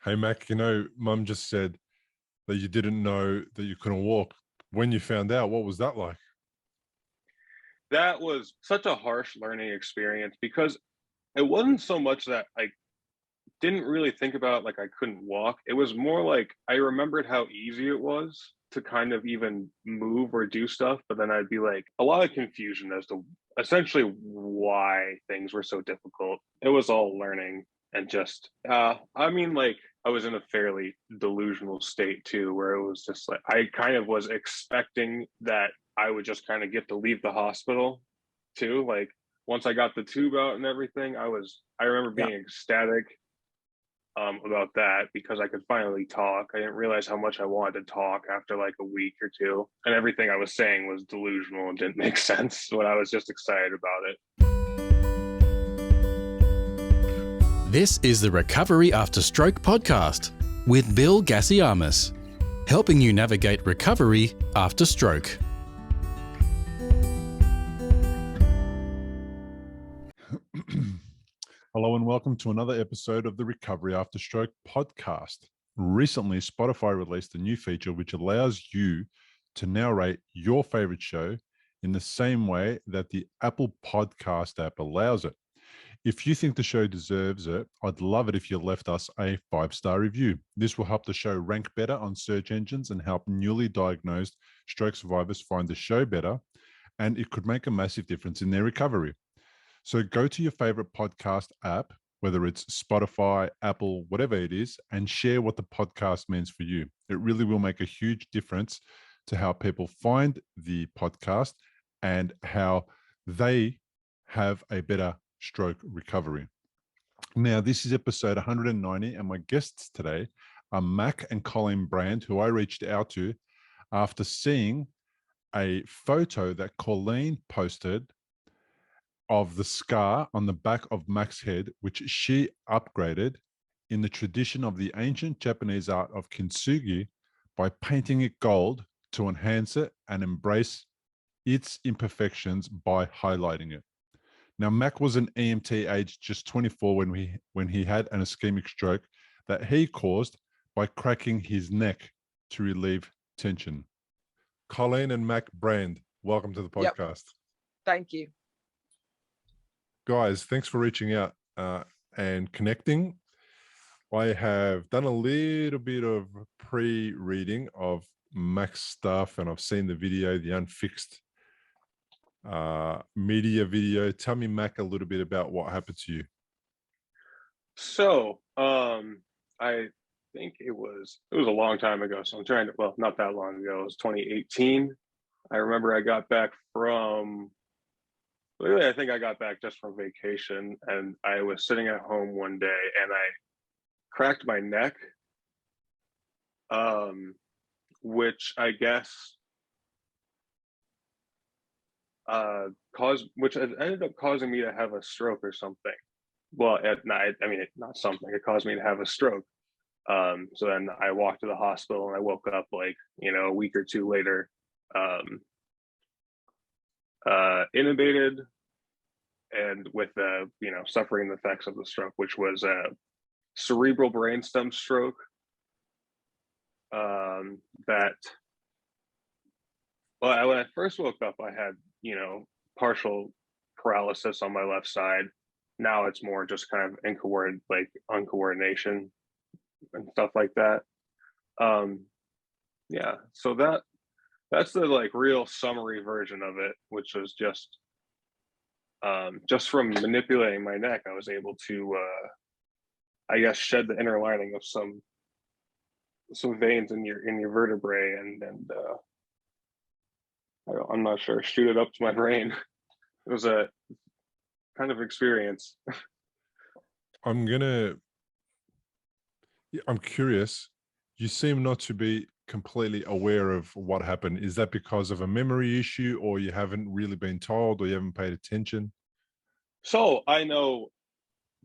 Hey, Mac, Mum just said that you didn't know that you couldn't walk. When you found out, what was that like? That was such a harsh learning experience because it wasn't so much that I didn't really think about like I couldn't walk. It was more like I remembered how easy it was to kind of even move or do stuff, but then I'd be like a lot of confusion as to essentially why things were so difficult. It was all learning and just like I was in a fairly delusional state too, where it was just like I kind of was expecting that I would just kind of get to leave the hospital too. Like once I got the tube out and everything, I remember Yeah. being ecstatic about that because I could finally talk. I didn't realize how much I wanted to talk after like a week or two, and everything I was saying was delusional and didn't make sense when I was just excited about it. This is the Recovery After Stroke podcast with Bill Gassiamis, helping you navigate recovery after stroke. Hello and welcome to another episode of the Recovery After Stroke podcast. Recently, Spotify released a new feature which allows you to now rate your favorite show in the same way that the Apple Podcast app allows it. If you think the show deserves it, I'd love it if you left us a 5-star review. This will help the show rank better on search engines and help newly diagnosed stroke survivors find the show better, and it could make a massive difference in their recovery. So go to your favorite podcast app, whether it's Spotify, Apple, whatever it is, and share what the podcast means for you. It really will make a huge difference to how people find the podcast and how they have a better stroke recovery. Now, this is episode 190, and my guests today are Mac and Colleen Brand, who I reached out to after seeing a photo that Colleen posted of the scar on the back of Mac's head, which she upgraded in the tradition of the ancient Japanese art of Kintsugi by painting it gold to enhance it and embrace its imperfections by highlighting it. Now, Mac was an EMT aged just 24 when he had an ischemic stroke that he caused by cracking his neck to relieve tension. Colleen and Mac Brand, welcome to the podcast. Yep. Thank you. Guys, thanks for reaching out and connecting. I have done a little bit of pre-reading of Mac's stuff, and I've seen the video, the unfixed media video. Tell me, Mac, a little bit about what happened to you. So, I think it was a long time ago. So not that long ago. It was 2018. I remember I got back I think I got back just from vacation, and I was sitting at home one day and I cracked my neck, which I guess which ended up causing me to have a stroke or something. Well, not something. It caused me to have a stroke. So then I walked to the hospital and I woke up a week or two later, intubated and with suffering the effects of the stroke, which was a cerebral brainstem stroke. When I first woke up, I had partial paralysis on my left side. Now it's more just kind of uncoordination and stuff like that. So that's the real summary version of it, which was just from manipulating my neck, I was able to I guess shed the inner lining of some veins in your vertebrae and I'm not sure, shoot it up to my brain. It was a kind of experience. I'm curious. You seem not to be completely aware of what happened. Is that because of a memory issue, or you haven't really been told, or you haven't paid attention? So I know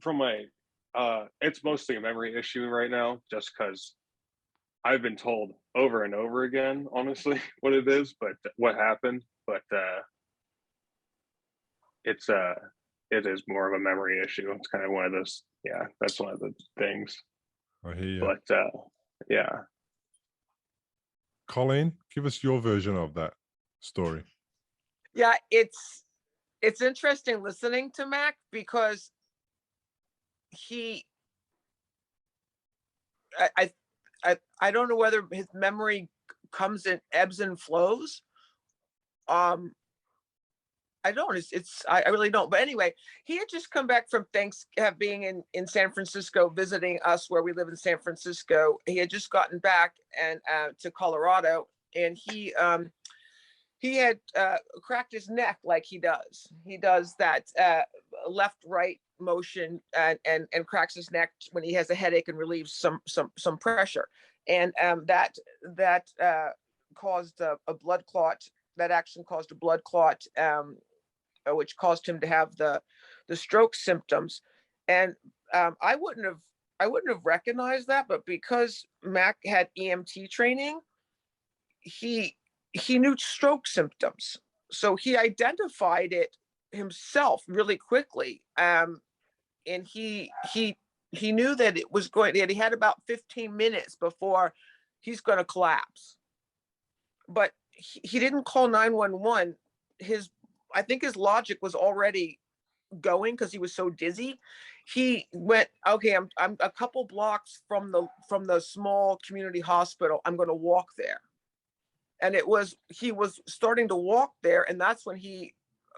from my it's mostly a memory issue right now, just because I've been told over and over again, honestly, what it is, but what happened. But it is more of a memory issue. It's kind of one of those. Yeah, that's one of the things. I hear you. But yeah. Colleen, give us your version of that story. Yeah, it's interesting listening to Mac because I don't know whether his memory comes in ebbs and flows. I don't. I really don't. But anyway, he had just come back from being in San Francisco, visiting us where we live in San Francisco. He had just gotten back and to Colorado, and he had cracked his neck like he does. He does that left-right motion and cracks his neck when he has a headache and relieves some pressure, and that caused a blood clot. That action caused a blood clot, which caused him to have the stroke symptoms. And I wouldn't have recognized that, but because Mac had EMT training, he knew stroke symptoms, so he identified it himself really quickly. And he knew that it was going. That he had about 15 minutes before he's going to collapse, but he didn't call 911. I think his logic was already going because he was so dizzy. He went, okay, I'm a couple blocks from the small community hospital. I'm going to walk there. And he was starting to walk there, and that's when he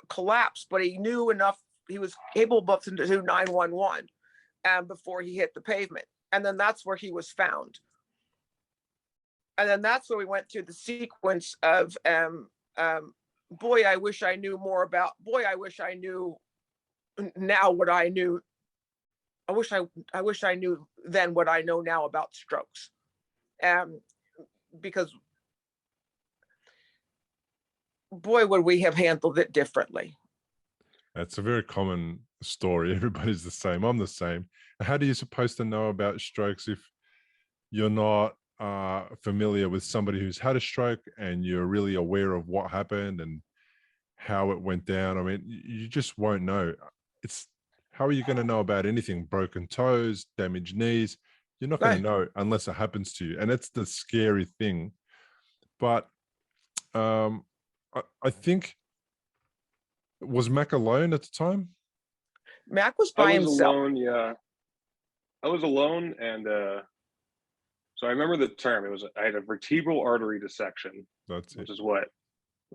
collapsed, but he knew enough, he was capable to do 911 before he hit the pavement. And then that's where he was found. And then that's where we went through the sequence of, boy, I wish I knew more about, boy, I wish I knew now what I knew. I wish I knew then what I know now about strokes. Because boy, would we have handled it differently. That's a very common story. Everybody's the same. I'm the same. How do you supposed to know about strokes if you're not familiar with somebody who's had a stroke and you're really aware of what happened and how it went down? I mean, you just won't know. How are you going to know about anything? Broken toes, damaged knees? You're not going to know unless it happens to you. And it's the scary thing. But I think, was Mac alone at the time? Mac was by himself. Alone, yeah. I was alone, and so I remember the term. I had a vertebral artery dissection. Which is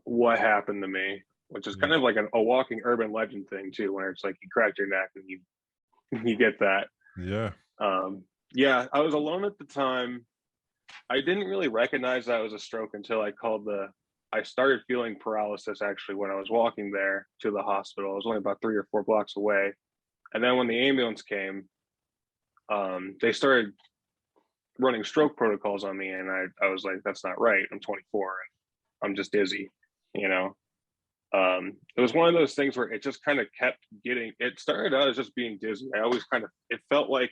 what happened to me, which is kind of like a walking urban legend thing too, where it's like you crack your neck and you get that. Yeah. Yeah, I was alone at the time. I didn't really recognize that it was a stroke until I started feeling paralysis actually when I was walking there to the hospital. I was only about 3 or 4 blocks away. And then when the ambulance came, they started running stroke protocols on me. And I was like, that's not right. I'm 24 and I'm just dizzy, you know? It was one of those things where it just kind of kept it started out as just being dizzy. It felt like,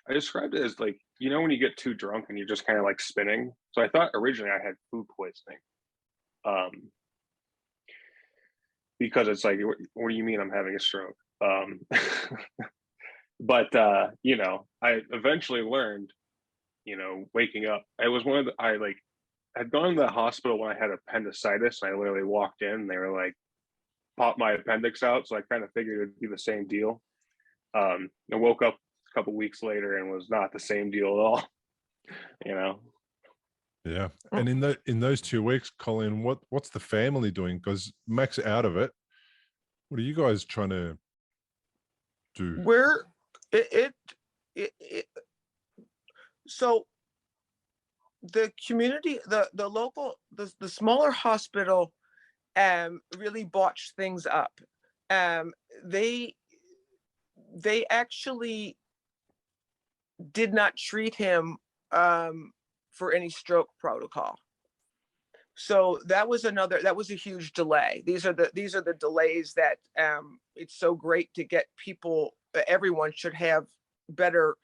I described it as like, you know, when you get too drunk and you're just kind of like spinning. So I thought originally I had food poisoning. Because it's like, what do you mean I'm having a stroke? But you know, I eventually learned, you know, waking up. It was I had gone to the hospital when I had appendicitis, and I literally walked in and they were like, pop my appendix out. So I kind of figured it'd be the same deal. I woke up a couple weeks later and was not the same deal at all, you know? Yeah. And in those 2 weeks, Colleen, what's the family doing? Because Mac's out of it. What are you guys trying to do? So the community, the local, the smaller hospital really botched things up. They actually did not treat him for any stroke protocol. So that was a huge delay. These are the delays that it's so great to get people. Everyone should have better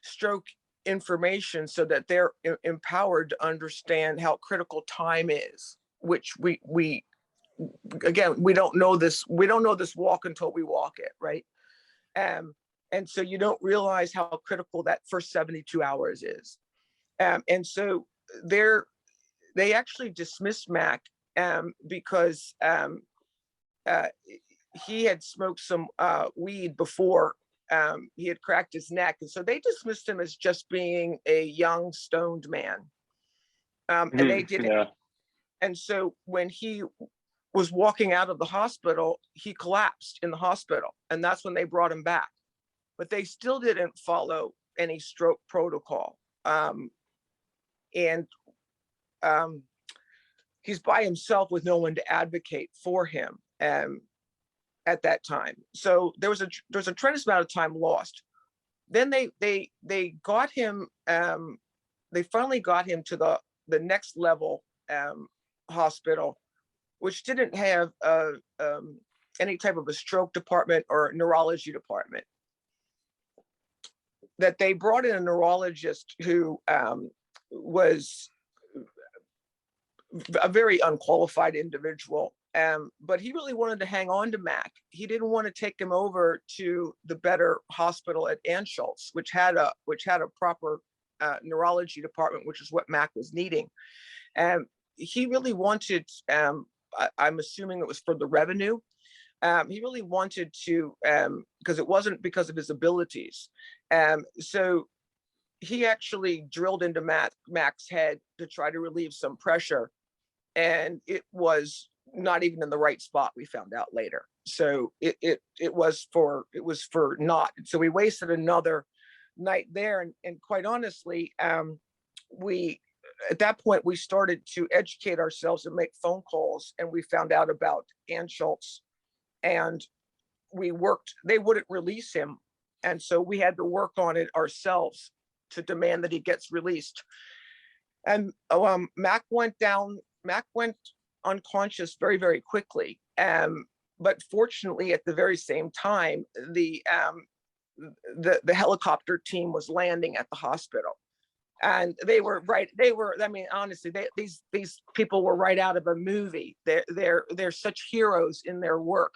stroke information so that they're empowered to understand how critical time is, which we again, we don't know this walk until we walk it, right? And so you don't realize how critical that first 72 hours is. And so they actually dismissed Mac because he had smoked some weed before he had cracked his neck. And so they dismissed him as just being a young stoned man. And they did. Yeah. And so when he was walking out of the hospital, he collapsed in the hospital. And that's when they brought him back. But they still didn't follow any stroke protocol. And he's by himself with no one to advocate for him at that time. So there was a tremendous amount of time lost. Then they got him. They finally got him to the next level hospital, which didn't have any type of a stroke department or neurology department. That they brought in a neurologist who was a very unqualified individual, but he really wanted to hang on to Mac. He didn't want to take him over to the better hospital at Anschutz, which had a proper neurology department, which is what Mac was needing. He really wanted, I'm assuming it was for the revenue. He really wanted to, because it wasn't because of his abilities. So he actually drilled into Mac's head to try to relieve some pressure. And it was not even in the right spot, we found out later. So it was for naught. So we wasted another night there. And quite honestly, at that point, we started to educate ourselves and make phone calls, and we found out about Anschutz, and they wouldn't release him. And so we had to work on it ourselves to demand that he gets released. And Mac went unconscious very, very quickly. But fortunately, at the very same time, the helicopter team was landing at the hospital. And I mean, honestly, these people were right out of a movie. They're such heroes in their work.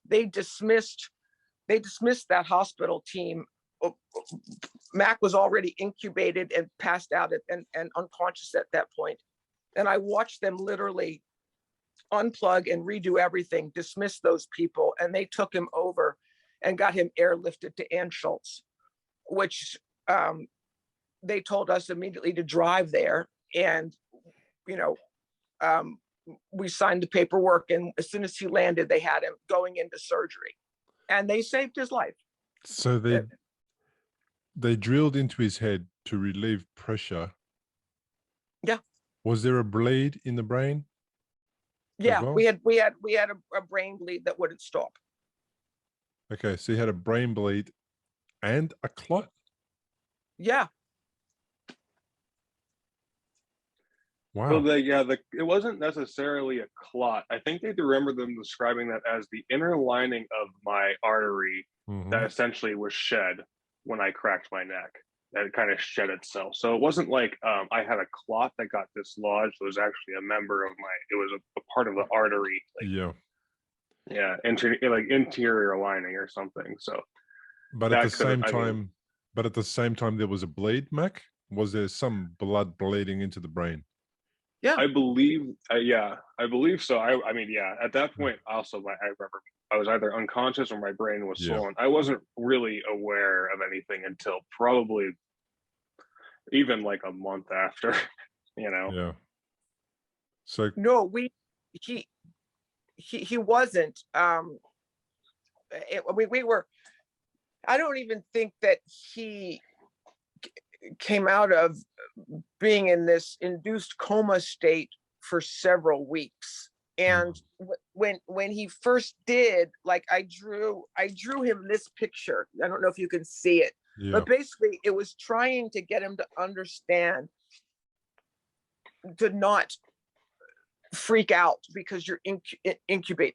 They dismissed that hospital team. Mac was already incubated and passed out and unconscious at that point. And I watched them literally unplug and redo everything, dismiss those people, and they took him over and got him airlifted to Anschutz, which they told us immediately to drive there. And, we signed the paperwork, and as soon as he landed, they had him going into surgery, and they saved his life. So they drilled into his head to relieve pressure. Yeah. Was there a bleed in the brain? Yeah, well? we had a brain bleed that wouldn't stop. Okay, so he had a brain bleed and a clot? Yeah. Wow. So it wasn't necessarily a clot. I think they remember them describing that as the inner lining of my artery that essentially was shed when I cracked my neck. That kind of shed itself. So it wasn't like I had a clot that got dislodged. It was actually a member of it was a part of the artery. Interior lining or something. So but at the same time there was a bleed, Mac? Was there some blood bleeding into the brain? Yeah, I believe so. I mean, at that point also I remember I was either unconscious or my brain was swollen. I wasn't really aware of anything until probably even like a month after, Yeah. So no, he wasn't. We were. I don't even think that he came out of being in this induced coma state for several weeks. And when he first did, like I drew him this picture. I don't know if you can see it, but basically it was trying to get him to understand to not freak out because you're intubated.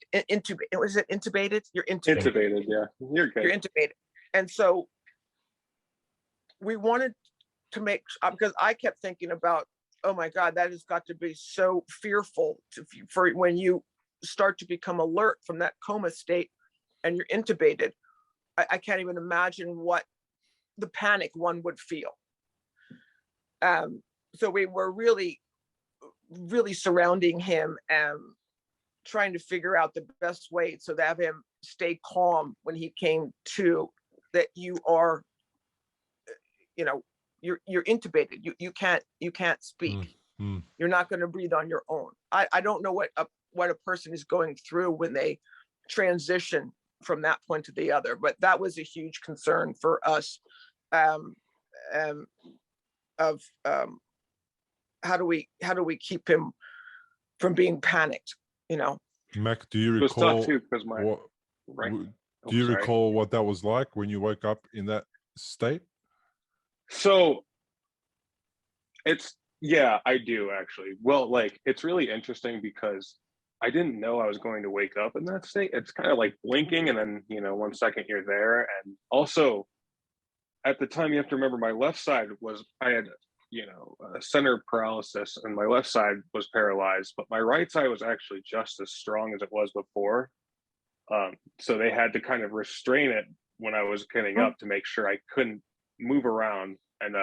Was it intubated? You're intubated. Intubated, yeah. You're good. You're intubated. And so we wanted to make, because I kept thinking about, oh my God, that has got to be so fearful for when you start to become alert from that coma state and you're intubated. I can't even imagine what the panic one would feel. So we were really surrounding him and trying to figure out the best way so that have him stay calm when he came to, that you are, you know, you're intubated. You can't speak. You're not going to breathe on your own. I don't know what a person is going through when they transition from that point to the other, but that was a huge concern for us. How do we keep him from being panicked? You know, Mac, do you It was recall tough too because my what? right. Do you sorry. recall what that was like when you woke up in that state? So yeah, I do actually. Well, like it's really interesting because I didn't know I was going to wake up in that state. It's kind of like blinking and then, 1 second you're there. And also at the time, you have to remember my left side I had, center paralysis and my left side was paralyzed, but my right side was actually just as strong as it was before. So they had to kind of restrain it when I was getting up to make sure I couldn't move around. And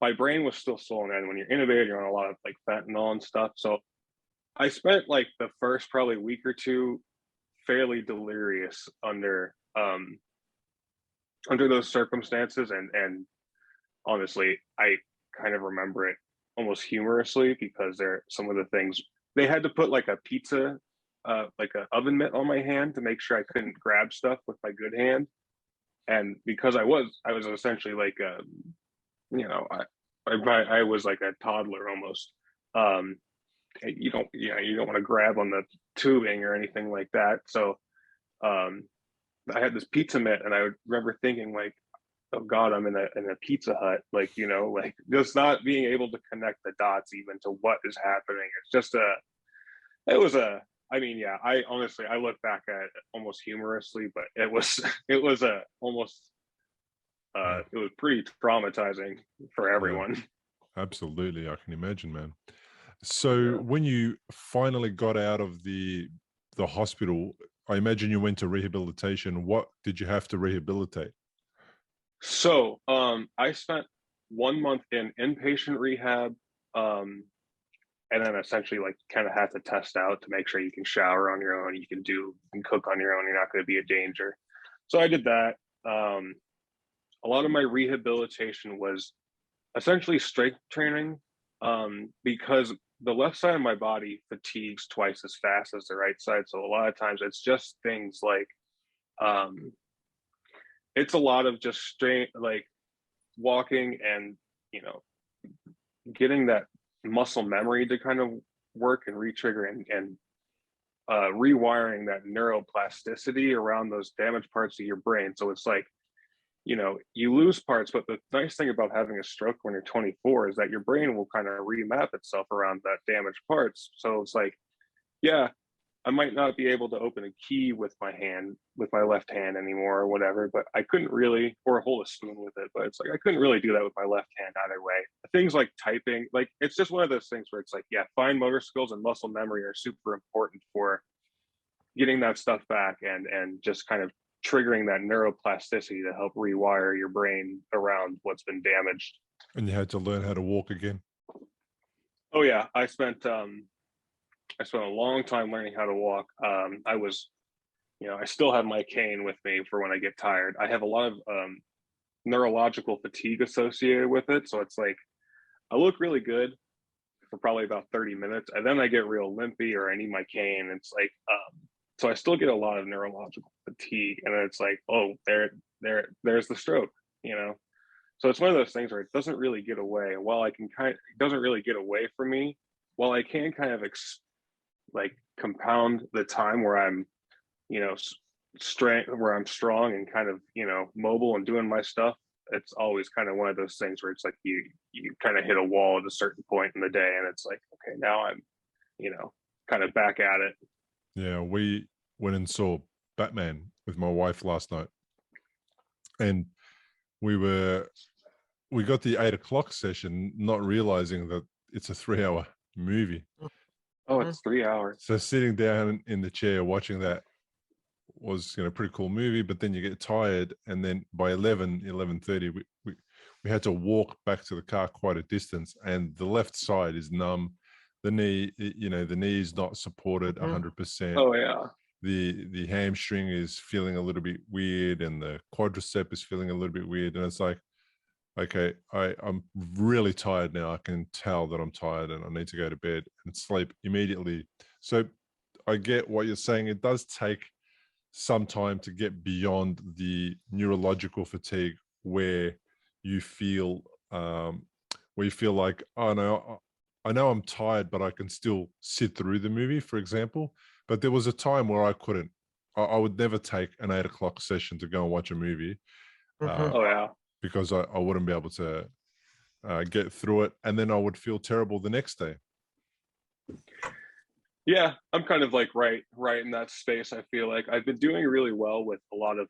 my brain was still swollen. And when you're intubated, you're on a lot of like fentanyl and stuff. So I spent like the first probably week or two fairly delirious under those circumstances. And honestly, I kind of remember it almost humorously because some of the things they had to put like a pizza, like an oven mitt on my hand to make sure I couldn't grab stuff with my good hand. And because I was essentially like, I was like a toddler almost. You don't want to grab on the tubing or anything like that. So I had this pizza mitt, and I would remember thinking like, oh God, I'm in a Pizza Hut, like just not being able to connect the dots even to what is happening. It's just I honestly look back at it almost humorously, but it was pretty traumatizing for everyone. Yeah, absolutely, I can imagine, man. So when you finally got out of the hospital, I imagine you went to rehabilitation. What did you have to rehabilitate? So I spent 1 month in inpatient rehab, and then essentially like kind of had to test out to make sure you can shower on your own, you can cook on your own, you're not going to be a danger. So I did that. A lot of my rehabilitation was essentially strength training, because the left side of my body fatigues twice as fast as the right side. So a lot of times it's just things like, it's a lot of just straight, like walking and, getting that muscle memory to kind of work and re-trigger and rewiring that neuroplasticity around those damaged parts of your brain. So it's like, you lose parts, but the nice thing about having a stroke when you're 24 is that your brain will kind of remap itself around that damaged parts. So it's like, yeah, I might not be able to open a key with my left hand anymore or whatever, but I couldn't really, or hold a spoon with it, but it's like, I couldn't really do that with my left hand either way. Things like typing, like, it's just one of those things where it's like, yeah, fine motor skills and muscle memory are super important for getting that stuff back and just kind of triggering that neuroplasticity to help rewire your brain around what's been damaged. And you had to learn how to walk again. Oh yeah, I spent a long time learning how to walk. I was, I still have my cane with me for when I get tired. I have a lot of neurological fatigue associated with it. So it's like, I look really good for probably about 30 minutes. And then I get real limpy or I need my cane. It's like, so I still get a lot of neurological fatigue. And then it's like, oh, there's the stroke, So it's one of those things where it doesn't really get away. And while it doesn't really get away from me, while I can kind of compound the time where I'm, where I'm strong and kind of, mobile and doing my stuff, it's always kind of one of those things where it's like you kind of hit a wall at a certain point in the day, and it's like, okay, now I'm, kind of back at it. Yeah, we went and saw Batman with my wife last night, and we got the 8 o'clock session, not realizing that it's a 3-hour movie. Oh, it's 3 hours. So sitting down in the chair watching that, was pretty cool movie, but then you get tired, and then by 11:30 we had to walk back to the car quite a distance, and the left side is numb. The knee, the knee is not supported 100%. Oh yeah. The hamstring is feeling a little bit weird, and the quadricep is feeling a little bit weird, and it's like, okay, I'm really tired now. I can tell that I'm tired and I need to go to bed and sleep immediately. So I get what you're saying. It does take some time to get beyond the neurological fatigue where you feel like, oh no, I know I'm tired, but I can still sit through the movie, for example. But there was a time where I couldn't. I would never take an 8 o'clock session to go and watch a movie. Oh yeah. Because I wouldn't be able to get through it, and then I would feel terrible the next day. Yeah, I'm kind of like right in that space. I feel like I've been doing really well with a lot of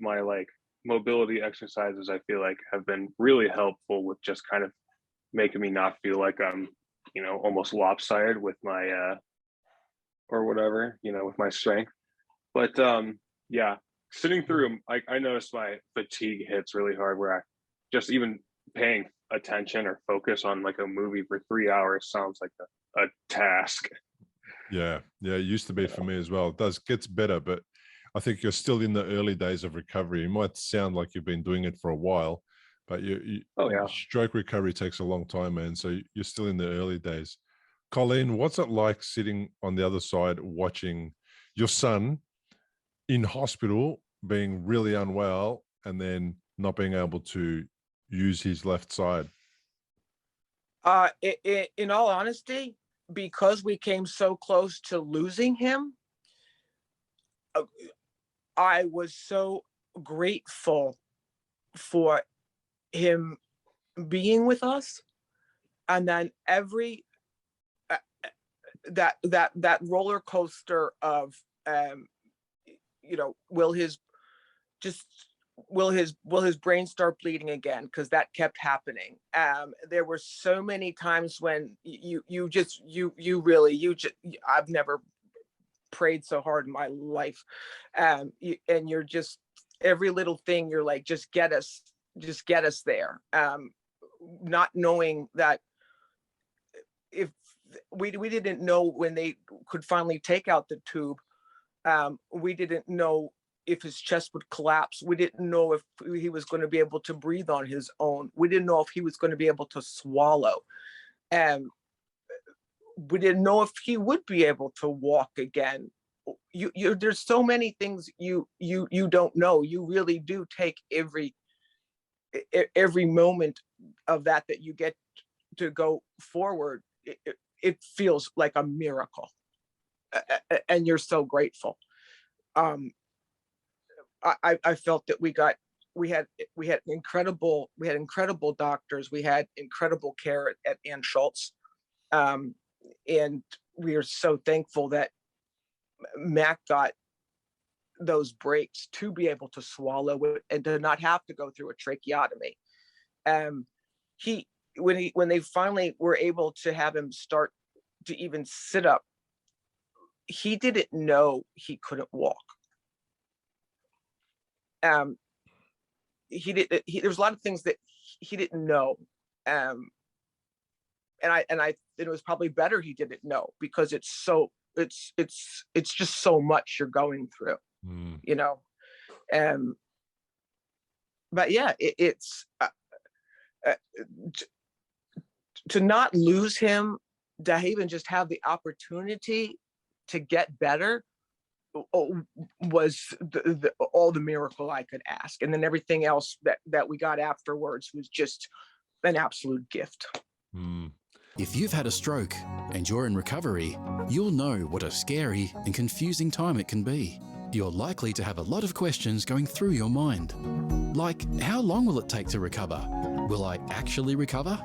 my like mobility exercises. I feel like have been really helpful with just kind of making me not feel like I'm, almost lopsided with my or whatever, with my strength. But yeah, sitting through them, I noticed my fatigue hits really hard, where I just even paying attention or focus on like a movie for 3 hours sounds like a task. Yeah, it used to be for me as well. It gets better, but I think you're still in the early days of recovery. It might sound like you've been doing it for a while, but stroke recovery takes a long time, man. So you're still in the early days. Colleen, what's it like sitting on the other side watching your son in hospital being really unwell and then not being able to use his left side? In all honesty, because we came so close to losing him, I was so grateful for him being with us. And then every that roller coaster of will his brain start bleeding again, because that kept happening. There were so many times when I've never prayed so hard in my life, and you're just, every little thing you're like, just get us there, not knowing that if we didn't know when they could finally take out the tube. We didn't know if his chest would collapse. We didn't know if he was going to be able to breathe on his own. We didn't know if he was going to be able to swallow. And we didn't know if he would be able to walk again. There's so many things you don't know. You really do take every moment of that you get to go forward. It feels like a miracle, and you're so grateful. I felt that we had incredible doctors. We had incredible care at Ann Schultz, and we are so thankful that Mac got those breaks to be able to swallow it and to not have to go through a tracheotomy. When they finally were able to have him start to even sit up, he didn't know he couldn't walk. There was a lot of things that he didn't know, and it was probably better he didn't know, because it's just so much you're going through, but yeah, it's to not lose him, to even just have the opportunity to get better, was all the miracle I could ask. And then everything else that we got afterwards was just an absolute gift. If you've had a stroke and you're in recovery, you'll know what a scary and confusing time it can be. You're likely to have a lot of questions going through your mind. Like, how long will it take to recover? Will I actually recover?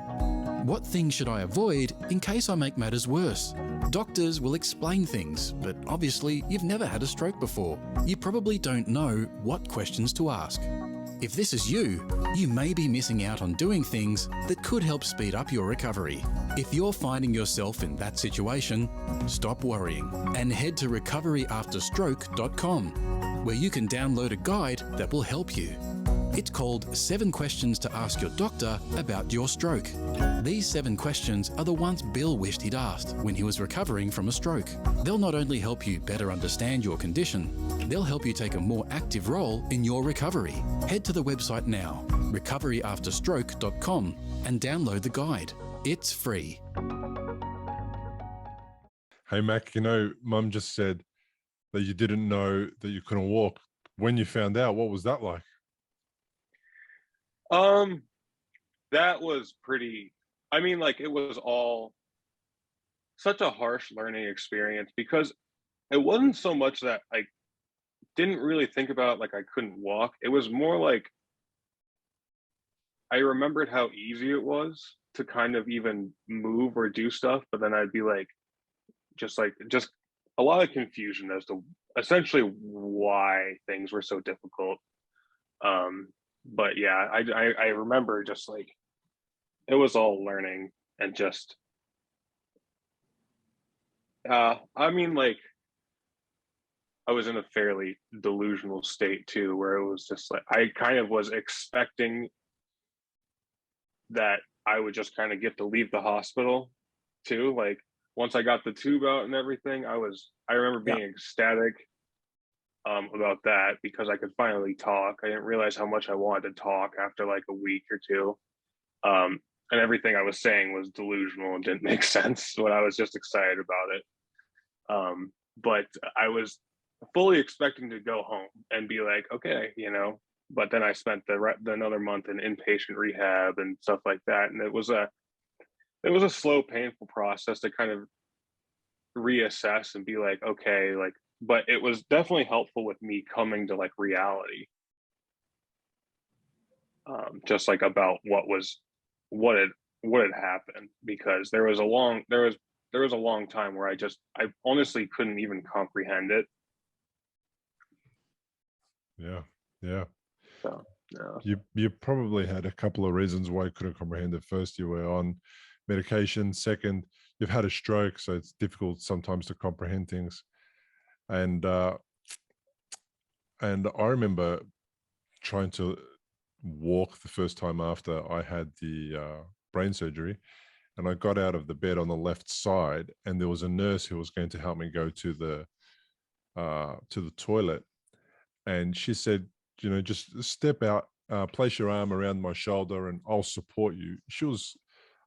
What things should I avoid in case I make matters worse? Doctors will explain things, but obviously you've never had a stroke before. You probably don't know what questions to ask. If this is you, you may be missing out on doing things that could help speed up your recovery. If you're finding yourself in that situation, stop worrying and head to recoveryafterstroke.com, where you can download a guide that will help you. It's called 7 Questions to Ask Your Doctor About Your Stroke. These 7 questions are the ones Bill wished he'd asked when he was recovering from a stroke. They'll not only help you better understand your condition, they'll help you take a more active role in your recovery. Head to the website now, recoveryafterstroke.com, and download the guide. It's free. Hey, Mac, Mum just said that you didn't know that you couldn't walk. When you found out, what was that like? That was pretty, it was all such a harsh learning experience, because it wasn't so much that I didn't really think about I couldn't walk. It was more like I remembered how easy it was to kind of even move or do stuff, but then I'd be just a lot of confusion as to essentially why things were so difficult. But yeah, I remember it was all learning and just I was in a fairly delusional state too, where it was just I kind of was expecting that I would just kind of get to leave the hospital too. Once I got the tube out and everything, I remember being ecstatic about that, because I could finally talk. I didn't realize how much I wanted to talk after a week or two. And everything I was saying was delusional and didn't make sense, but I was just excited about it. But I was fully expecting to go home and be okay, but then I spent another month in inpatient rehab and stuff like that. And it was a slow, painful process to kind of reassess and be okay, but it was definitely helpful with me coming to reality. Just about what had happened, because there was a long time where I honestly couldn't even comprehend it. Yeah. So yeah. You probably had a couple of reasons why you couldn't comprehend it. First, you were on medication. Second, you've had a stroke, so it's difficult sometimes to comprehend things. And I remember trying to walk the first time after I had the brain surgery, and I got out of the bed on the left side, and there was a nurse who was going to help me go to the toilet, and she said, just step out, place your arm around my shoulder, and I'll support you. She was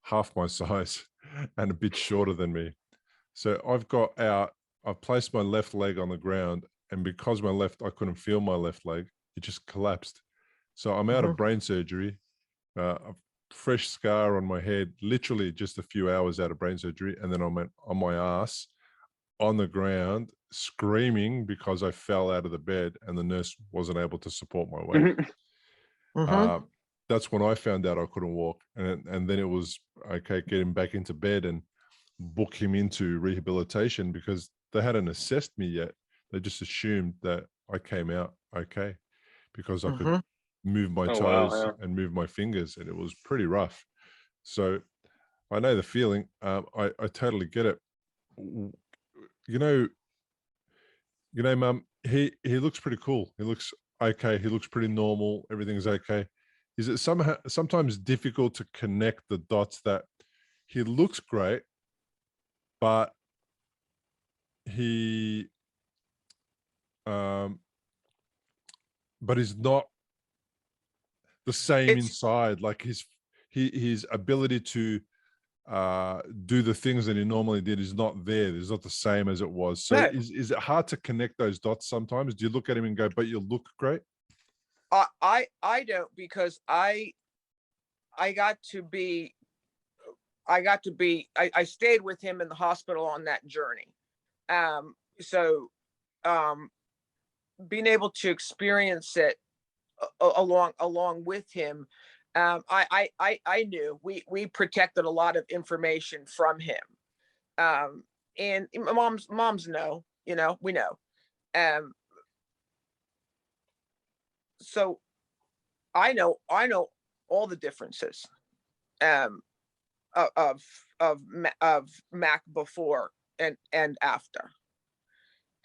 half my size and a bit shorter than me, so I've got out. I've placed my left leg on the ground, and because I couldn't feel my left leg, it just collapsed. So I'm out of brain surgery, a fresh scar on my head, literally just a few hours out of brain surgery. And then I went on my ass on the ground, screaming because I fell out of the bed and the nurse wasn't able to support my weight. That's when I found out I couldn't walk. And then it was, okay, get him back into bed and book him into rehabilitation, because they hadn't assessed me yet. They just assumed that I came out okay because I could move my toes and move my fingers, and it was pretty rough. So I know the feeling. I totally get it. Mum, he looks pretty cool. He looks okay. He looks pretty normal. Everything's okay. Is it sometimes difficult to connect the dots that he looks great, but he's not the same inside? His ability to do the things that he normally did is not there. It's not the same as it was. So is it hard to connect those dots sometimes? Do you look at him and go, but you look great? I don't, because I stayed with him in the hospital on that journey. Being able to experience it along with him, I knew we protected a lot of information from him, and moms know, we know. So I know all the differences um of Mac before and after.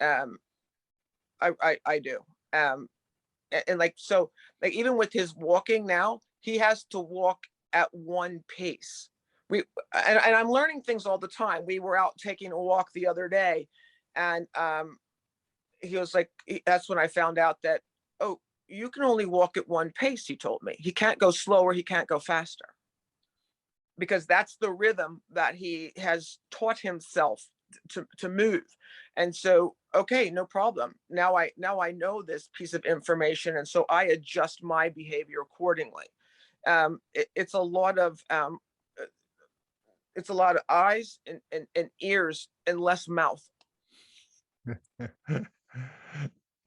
I do. And like, so like, even with his walking now, he has to walk at one pace. And I'm learning things all the time. We were out taking a walk the other day, and he was like, that's when I found out that, oh, you can only walk at one pace. He told me he can't go slower, he can't go faster, because that's the rhythm that he has taught himself to move. And so, okay, no problem. Now I know this piece of information, and so I adjust my behavior accordingly. It's a lot of eyes and ears and less mouth.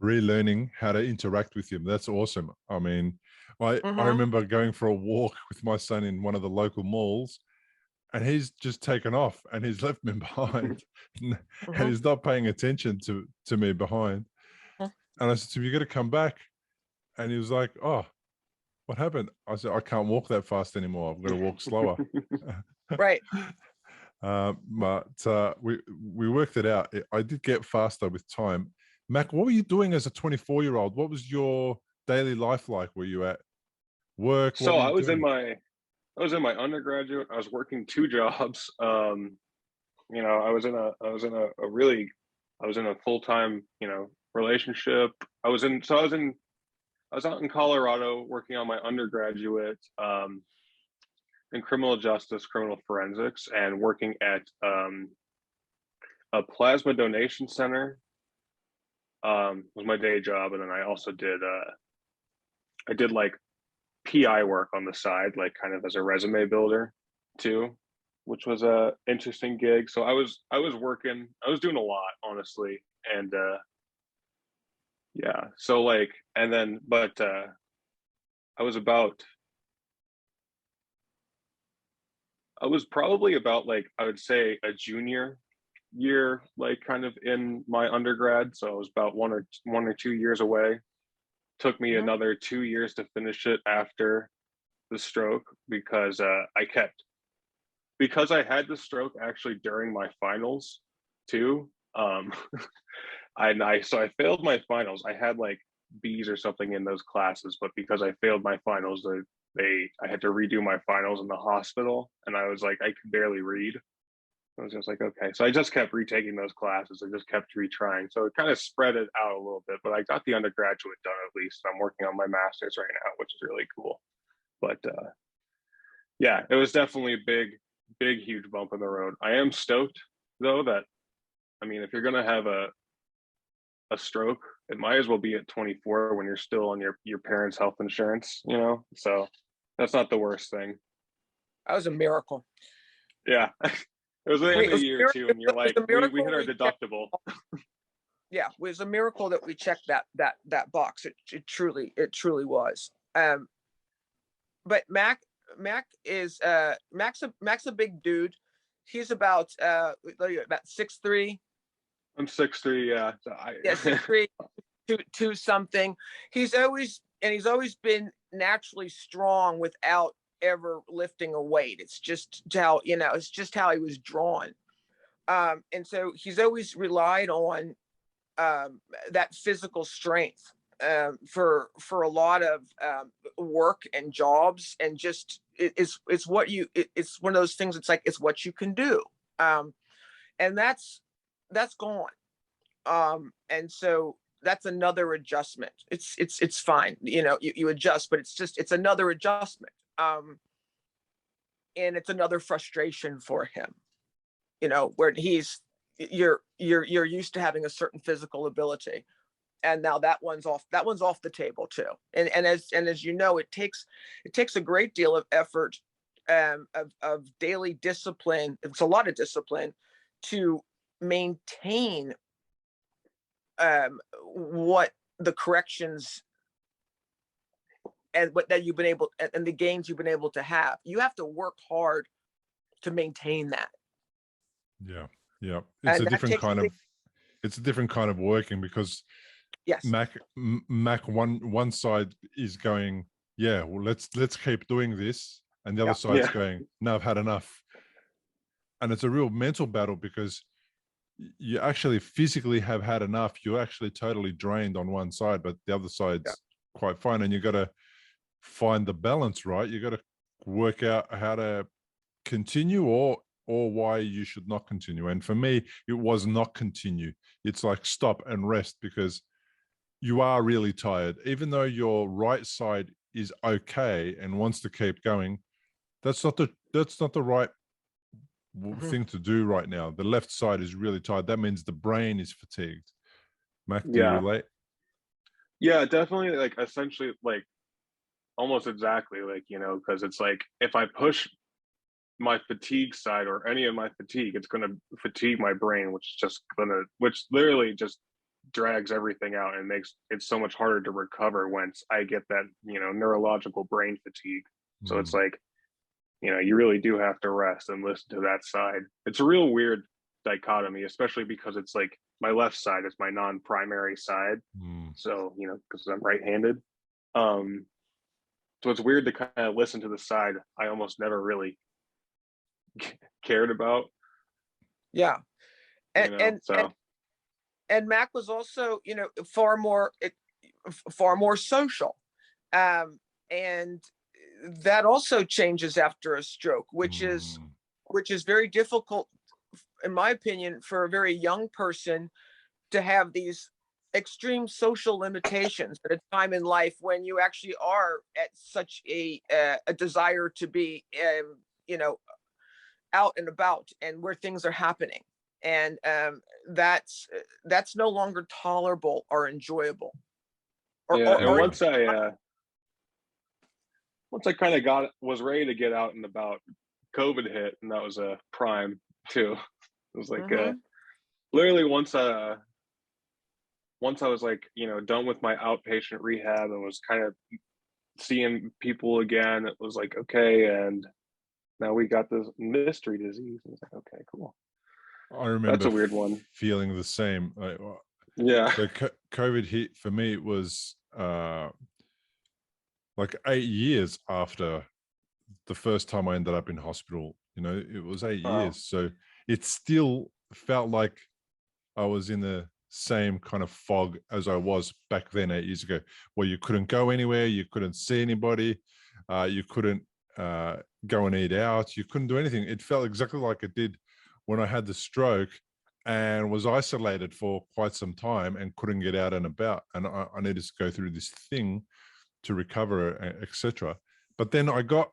Relearning how to interact with him. That's awesome. I mean, I Mm-hmm. remember going for a walk with my son in one of the local malls, and he's just taken off and he's left me behind. Mm-hmm. And he's not paying attention to me behind. Mm-hmm. And I said to him, "You got to come back." And he was like, "Oh, what happened?" I said, "I can't walk that fast anymore. I've got to walk slower." Right. But we worked it out. I did get faster with time. Mac, what were you doing as a 24-year-old? What was your daily life like? Were you at work? So I was in my undergraduate. I was working 2 jobs. You know, I was in a full-time, you know, relationship. I was out in Colorado working on my undergraduate in criminal justice, criminal forensics, and working at a plasma donation center. Was my day job, and then I also did like PI work on the side, like kind of as a resume builder too, which was a interesting gig. So I was working, I was doing a lot, honestly. And yeah, so like, and then, but I was probably about, like, I would say a junior year, like kind of in my undergrad. So I was about one or 2 years away. Took me another 2 years to finish it after the stroke, because because I had the stroke actually during my finals too. So I failed my finals. I had like B's or something in those classes, but because I failed my finals, I had to redo my finals in the hospital, and I was like, I could barely read. I was just like, okay. So I just kept retaking those classes. I just kept retrying. So it kind of spread it out a little bit, but I got the undergraduate done at least. I'm working on my master's right now, which is really cool. But yeah, it was definitely a big, huge bump in the road. I am stoked though that, I mean, if you're going to have a stroke, it might as well be at 24 when you're still on your parents' health insurance, you know? So that's not the worst thing. That was a miracle. Yeah. It was the end of the year too, and you're like, we hit our deductible. Yeah, it was a miracle that we checked that box. It truly was. But Mac is Mac's a big dude. He's about 6'3". I'm 6'3", yeah. So 6'3", two something. He's always been naturally strong without ever lifting a weight. It's just how, you know, it's just how he was drawn. And so he's always relied on that physical strength for a lot of work and jobs, and just it's one of those things. It's like, it's what you can do, and that's gone. And so that's another adjustment. It's fine, you know, you adjust, but it's another adjustment. And it's another frustration for him, you know, where you're used to having a certain physical ability, and now that one's off the table too. And as you know, it takes a great deal of effort, of daily discipline. It's a lot of discipline to maintain what the corrections and what that you've been able, and the gains you've been able to have. You have to work hard to maintain that. Yeah. It's a different kind of working, because yes, Mac one side is going, yeah, well, let's keep doing this, and the other Yeah. side's Yeah. going, no, I've had enough. And it's a real mental battle because you actually physically have had enough. You're actually totally drained on one side, but the other Yeah. side's quite fine. And you got to find the balance, right? You got to work out how to continue or why you should not continue. And for me, it was not continue. It's like stop and rest, because you are really tired. Even though your right side is okay and wants to keep going, that's not the right thing to do right now. The left side is really tired. That means the brain is fatigued. Mac, do you Yeah. relate? Yeah, definitely. Like essentially, like almost exactly, like, you know, because it's like if I push my fatigue side or any of my fatigue, it's going to fatigue my brain, which literally just drags everything out and makes it so much harder to recover once I get that, you know, neurological brain fatigue. So it's like, you know, you really do have to rest and listen to that side. It's a real weird dichotomy, especially because it's like my left side is my non-primary side. So, you know, because I'm right-handed. So it's weird to kind of listen to the side I almost never really cared about. Yeah. And, You know, so and Mac was also, you know, far more social. And that also changes after a stroke, which is very difficult, in my opinion, for a very young person to have these extreme social limitations at a time in life when you actually are at such a desire to be, you know, out and about and where things are happening. And that's no longer tolerable or enjoyable. yeah. And Or once I kind of was ready to get out and about, COVID hit, and that was a prime too. It was like literally once I was like, you know, done with my outpatient rehab and was kind of seeing people again, it was like, okay, and now we got this mystery disease. And it's like, okay, cool. I remember That's a weird one. feeling the same. Yeah. So COVID hit for me. It was like 8 years after the first time I ended up in hospital. You know, it was 8 years. So it still felt like I was in the same kind of fog as I was back then 8 years ago, where you couldn't go anywhere, you couldn't see anybody, you couldn't go and eat out, you couldn't do anything. It felt exactly like it did when I had the stroke and was isolated for quite some time and couldn't get out and about. And I needed to go through this thing to recover, etc. But then I got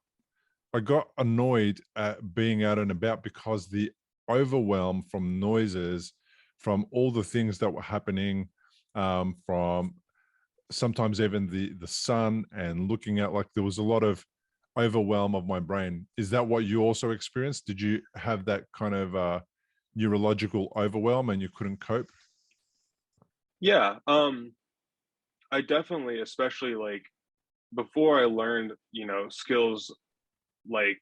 annoyed at being out and about because the overwhelm from noises, from all the things that were happening, from sometimes even the sun, and looking at, like, there was a lot of overwhelm of my brain. Is that what you also experienced? Did you have that kind of neurological overwhelm and you couldn't cope? Yeah. I definitely, especially like before I learned, you know, skills like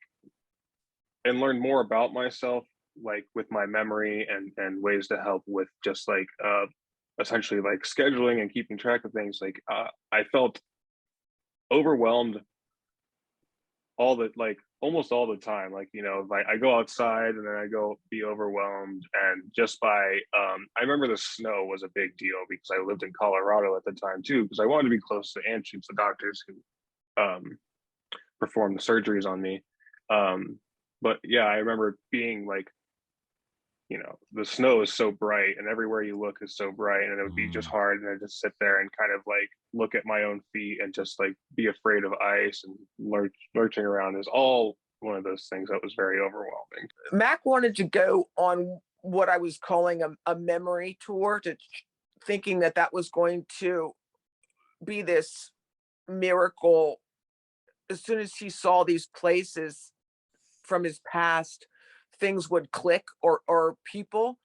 and learned more about myself, like with my memory and ways to help with just like essentially like scheduling and keeping track of things. Like I felt overwhelmed almost all the time. Like, you know, if I go outside and then I go be overwhelmed, and just by I remember the snow was a big deal because I lived in Colorado at the time too, because I wanted to be close to Anschutz, the doctors who perform the surgeries on me. But yeah, I remember being like, you know, the snow is so bright and everywhere you look is so bright, and it would be just hard. And I just sit there and kind of like look at my own feet and just like be afraid of ice, and lurching around is all one of those things that was very overwhelming. Mac wanted to go on what I was calling a memory tour, thinking that was going to be this miracle. As soon as he saw these places from his past, things would click, or people.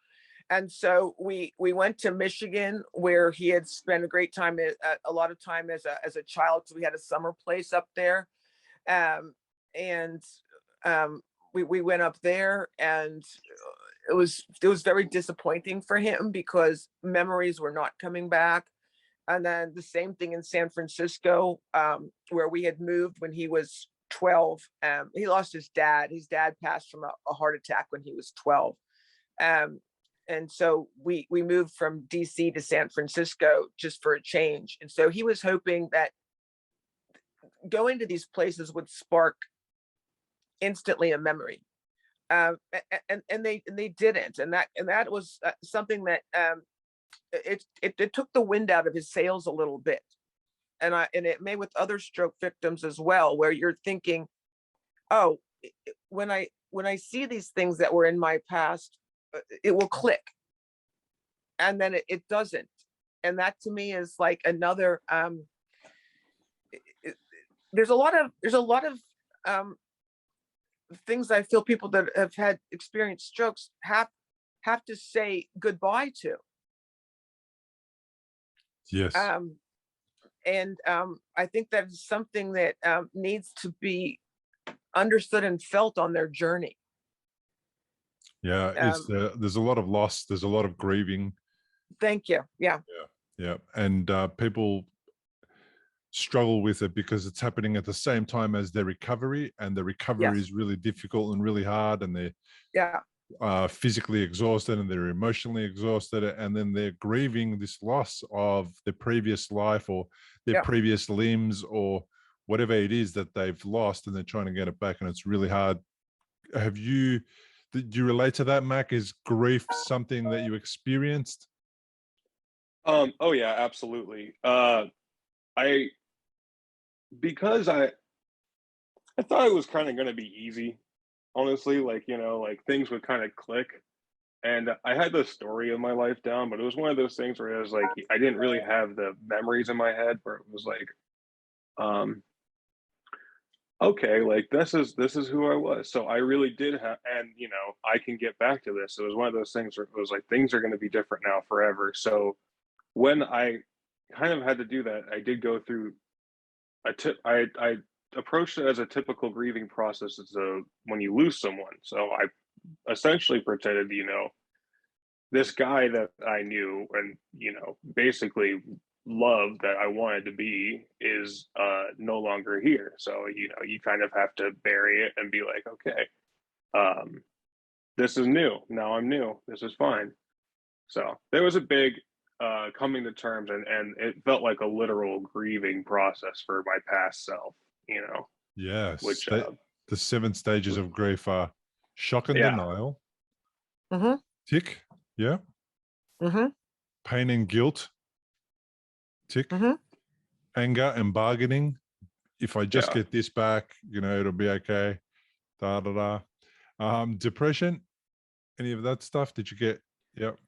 And so we went to Michigan, where he had spent a lot of time as a child. So we had a summer place up there. And we went up there, and it was very disappointing for him because memories were not coming back. And then the same thing in San Francisco, where we had moved when he was 12. He lost his dad. His dad passed from a heart attack when he was 12. And so we moved from DC to San Francisco just for a change. And so he was hoping that going to these places would spark instantly a memory. And they didn't. And that was something that it took the wind out of his sails a little bit. And it may with other stroke victims as well, where you're thinking, oh, when I see these things that were in my past, it will click. And then it doesn't. And that to me is like another, there's a lot of things I feel people that have had experienced strokes have to say goodbye to. Yes. And I think that is something that needs to be understood and felt on their journey. Yeah, there's a lot of loss. There's a lot of grieving. Thank you. Yeah. Yeah. And people struggle with it because it's happening at the same time as their recovery, and the recovery is really difficult and really hard, and they're physically exhausted and they're emotionally exhausted, and then they're grieving this loss of their previous life or their previous limbs or whatever it is that they've lost, and they're trying to get it back, and it's really hard. Do you relate to that, Mac? Is grief something that you experienced? Oh yeah, absolutely. Because I thought it was kind of going to be easy, honestly, like, you know, like things would kind of click. And I had the story of my life down, but it was one of those things where it was like, I didn't really have the memories in my head where it was like, okay, like this is who I was. So I really did have, and you know, I can get back to this. It was one of those things where it was like, things are going to be different now forever. So when I kind of had to do that, I did go through I approached it as a typical grieving process. It's when you lose someone. So I essentially pretended, you know, this guy that I knew and, you know, basically loved that I wanted to be is no longer here. So, you know, you kind of have to bury it and be like, okay, this is new. Now I'm new. This is fine. So there was a big coming to terms, and it felt like a literal grieving process for my past self, you know. Yes. Which the 7 stages of grief are shock and denial, tick, pain and guilt, tick, anger and bargaining. If I just get this back, you know, it'll be okay. Depression, any of that stuff? Did you get? Yep.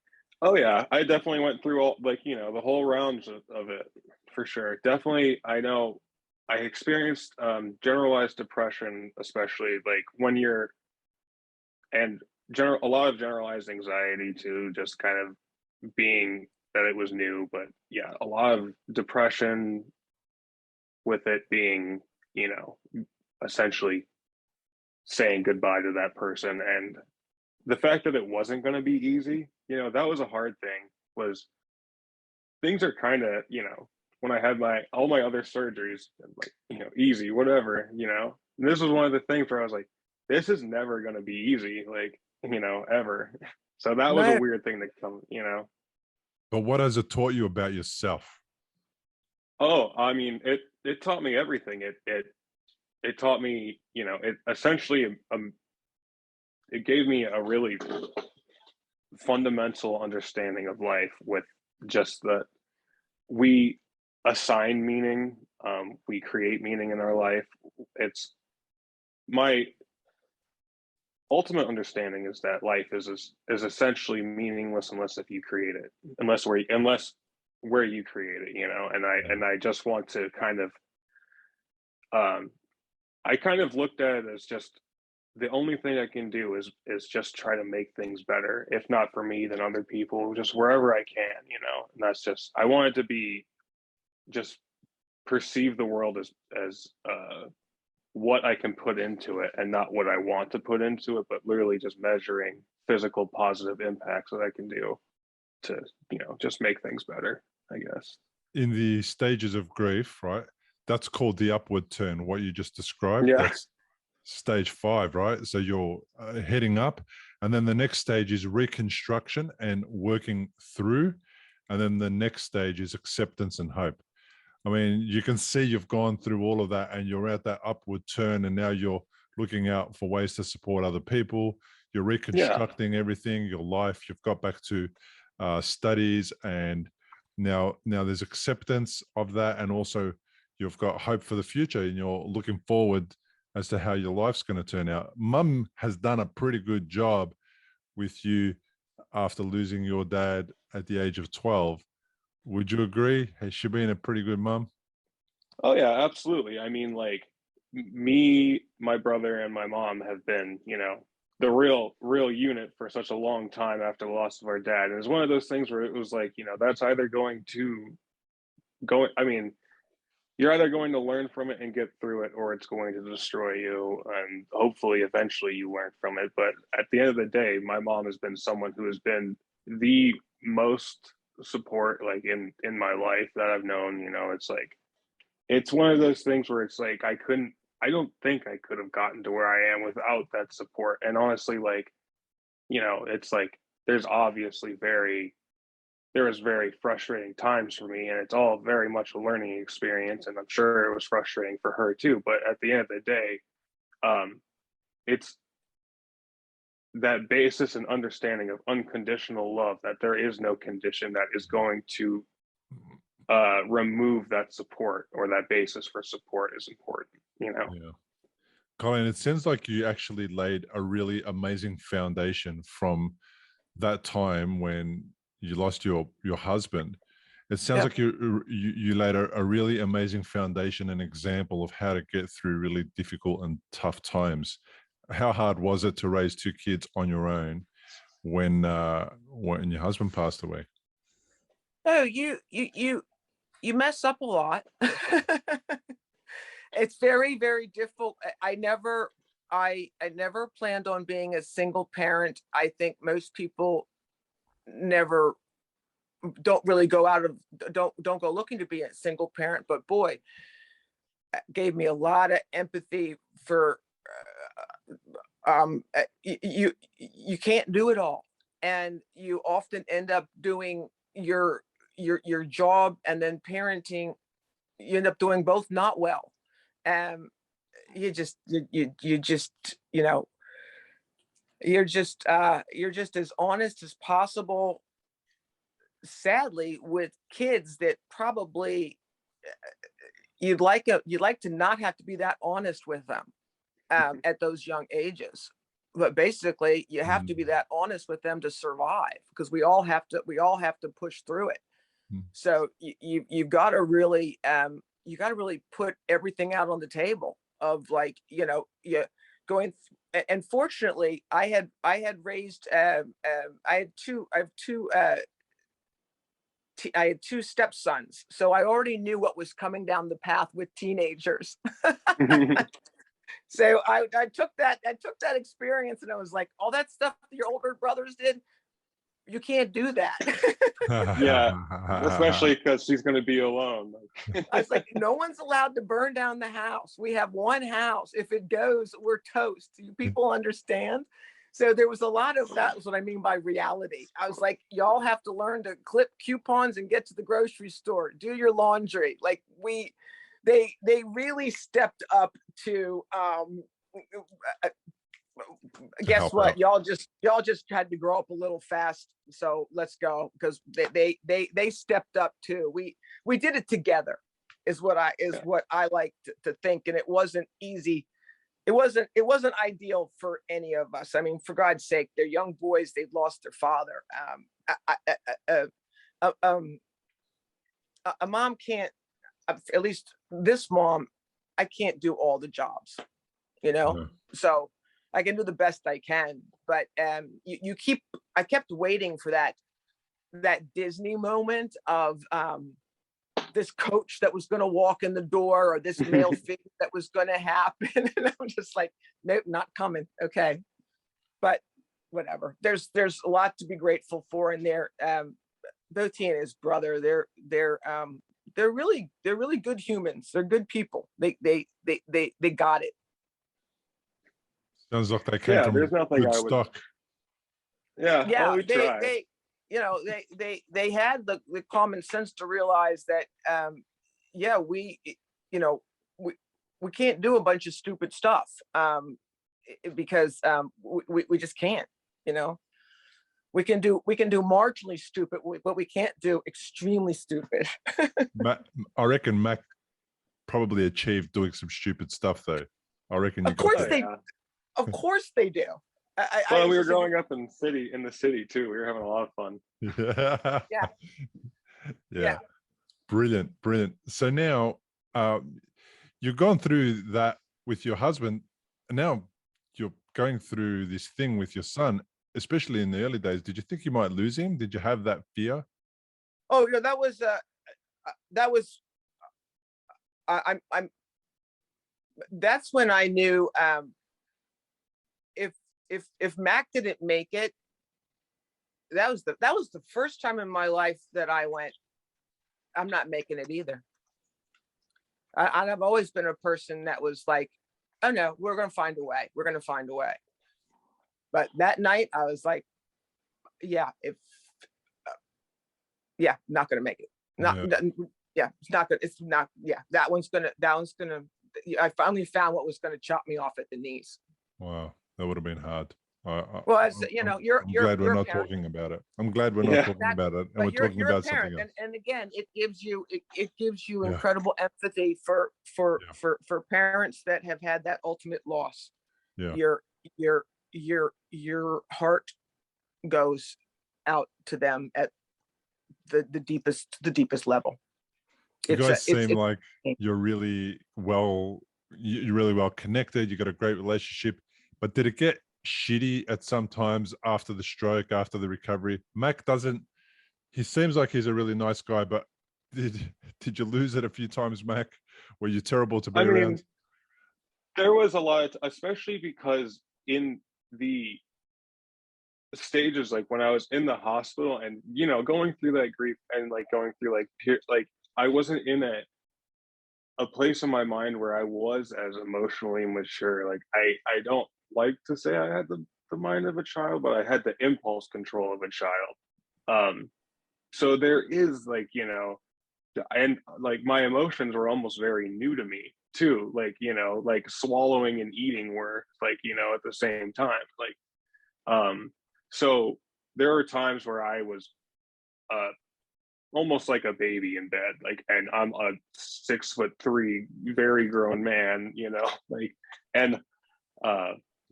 Oh yeah, I definitely went through all, like, you know, the whole rounds of it for sure. Definitely, I know I experienced generalized depression, especially like when you're, and a lot of generalized anxiety too, just kind of being that it was new. But yeah, a lot of depression with it being, you know, essentially saying goodbye to that person. And the fact that it wasn't going to be easy, you know, that was a hard thing. Was things are kind of, you know, when I had all my other surgeries, like, you know, easy, whatever, you know. And this was one of the things where I was like, this is never going to be easy, like, you know, ever. So that was a weird thing to come, you know. But what has it taught you about yourself? Oh, I mean, it taught me everything. It taught me, you know, it essentially it gave me a really fundamental understanding of life, with just that we assign meaning, we create meaning in our life. It's my ultimate understanding is that life is essentially meaningless unless if you create it, unless where you create it, you know. And I just want to kind of I kind of looked at it as just the only thing I can do is just try to make things better. If not for me, then other people, just wherever I can, you know. And that's just, I wanted to be, just perceive the world as what I can put into it and not what I want to put into it, but literally just measuring physical positive impacts that I can do to, you know, just make things better, I guess. in the stages of grief, right? That's called the upward turn. What you just described. Yeah. That's stage 5, right? So you're heading up, and then the next stage is reconstruction and working through, and then the next stage is acceptance and hope. I mean, you can see you've gone through all of that, and you're at that upward turn, and now you're looking out for ways to support other people. You're reconstructing everything, your life. You've got back to studies, and now there's acceptance of that, and also you've got hope for the future, and you're looking forward as to how your life's going to turn out. Mum has done a pretty good job with you after losing your dad at the age of 12. Would you agree? Has she been a pretty good mum? Oh yeah, absolutely. I mean, like me, my brother, and my mom have been, the real unit for such a long time after the loss of our dad. And it's one of those things where it was like, that's either going to go. I mean, you're either going to learn from it and get through it, or it's going to destroy you. And hopefully, eventually, you learn from it. But at the end of the day, my mom has been someone who has been the most support, like in my life that I've known. It's like it's one of those things where it's like I don't think I could have gotten to where I am without that support. And honestly, like, it's like there was very frustrating times for me, and it's all very much a learning experience, and I'm sure it was frustrating for her too. But at the end of the day, it's that basis and understanding of unconditional love, that there is no condition that is going to remove that support, or that basis for support is important. Yeah. Colin, it sounds like you actually laid a really amazing foundation from that time when you lost your husband. It sounds like you laid a really amazing foundation, an example of how to get through really difficult and tough times. How hard was it to raise 2 kids on your own when your husband passed away? Oh, you mess up a lot. It's very, very difficult. I never planned on being a single parent. I think most people don't really don't go looking to be a single parent, but boy, it gave me a lot of empathy for you can't do it all, and you often end up doing your job and then parenting. You end up doing both not well. You just you're just as honest as possible, sadly, with kids that probably you'd like to not have to be that honest with them at those young ages. But basically you have to be that honest with them to survive, because we all have to push through it. So you've got to really put everything out on the table of, like, going. And fortunately, I had raised I had two stepsons, so I already knew what was coming down the path with teenagers. So I took that experience, and I was like, all that stuff that your older brothers did, you can't do that. Yeah, especially because she's going to be alone. I was like, no one's allowed to burn down the house. We have one house. If it goes, we're toast. You people understand? So there was a lot of that. Was what I mean by reality. I was like, y'all have to learn to clip coupons and get to the grocery store, do your laundry. Like they really stepped up to guess what? Y'all just had to grow up a little fast. So let's go, because they stepped up too. We did it together, is what I like to think. And it wasn't easy. It wasn't ideal for any of us. I mean, for God's sake, they're young boys. They've lost their father. A mom can't, at least this mom, I can't do all the jobs, so I can do the best I can, but I kept waiting for that Disney moment of this coach that was going to walk in the door, or this male figure that was going to happen. And I'm just like, nope, not coming. Okay. But whatever, there's a lot to be grateful for in there. Both he and his brother, they're they're really good humans. They're good people. They got it. Sounds like they came Yeah, from there's nothing good I would. stock. Yeah, Yeah, well, we try. they you know, they had the common sense to realize that yeah, we, you know, we can't do a bunch of stupid stuff because we just can't, you know. We can do marginally stupid, but we can't do extremely stupid. I reckon Mac probably achieved doing some stupid stuff though. I reckon you Of got course that. they, of course they do. Well, we were growing up in the city too. We were having a lot of fun. Yeah. Yeah. Brilliant. So now you've gone through that with your husband, and now you're going through this thing with your son, especially in the early days. Did you think you might lose him? Did you have that fear? Oh, you know, that was that's when I knew if Mac didn't make it, that was the first time in my life that I went, I'm not making it either. I've always been a person that was like, oh no, we're going to find a way. We're going to find a way. But that night I was like, yeah, not going to make it. That one's going to, I finally found what was going to chop me off at the knees. Wow. That would have been hard. Well, as you know, I'm glad we're not talking about it. I'm glad we're not talking about it, and we're talking about something else. And again, it gives you Yeah. incredible empathy for parents that have had that ultimate loss. Yeah. Your heart goes out to them at the deepest level. You guys seem like you're really well connected. You got a great relationship, but did it get shitty at some times after the stroke, after the recovery? Mac doesn't. He seems like he's a really nice guy, but did you lose it a few times, Mac? Were you terrible to be around? There was a lot, especially because in the stages, like when I was in the hospital and, you know, going through that grief and like going through like I wasn't in a place in my mind where I was as emotionally mature. Like I don't like to say I had the mind of a child, but I had the impulse control of a child. So there is like, you know, and like my emotions were almost very new to me too. Like, you know, like swallowing and eating were like, you know, at the same time. Like, so there are times where I was almost like a baby in bed, like, and I'm a 6'3" very grown man, you know, like, and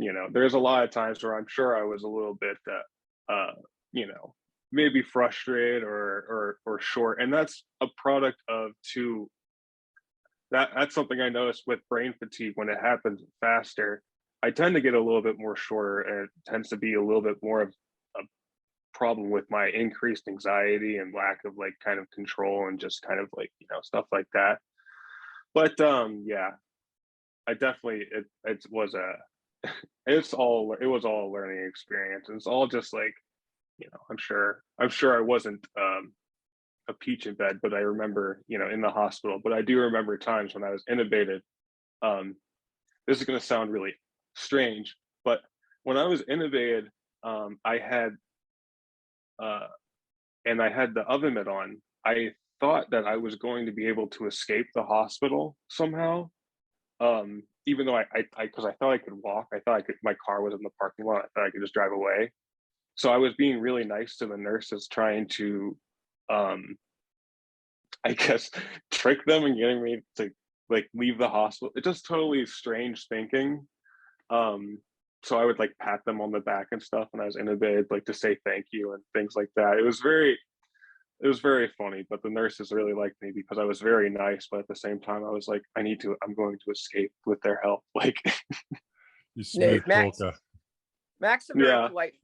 you know, there's a lot of times where I'm sure I was a little bit you know, maybe frustrated or short, and that's a product of that's something I noticed with brain fatigue. When it happens faster, I tend to get a little bit more shorter, and it tends to be a little bit more of a problem with my increased anxiety and lack of like kind of control and just kind of like, you know, stuff like that. But yeah, I definitely it was all a learning experience. And it's all just like, you know, I'm sure I wasn't a peach in bed, but I remember, you know, in the hospital. But I do remember times when I was intubated. This is going to sound really strange, but when I was intubated, I had and I had the oven mitt on. I thought that I was going to be able to escape the hospital somehow. Even though because I thought I could walk. I thought my car was in the parking lot. I thought I could just drive away. So I was being really nice to the nurses, trying to, I guess, trick them and getting me to like leave the hospital. It's just totally strange thinking. So I would like pat them on the back and stuff when I was intubated, like to say thank you and things like that. It was very funny, but the nurses really liked me because I was very nice, but at the same time I was like, I'm going to escape with their help. Like, you smooth talker. Max, a very polite.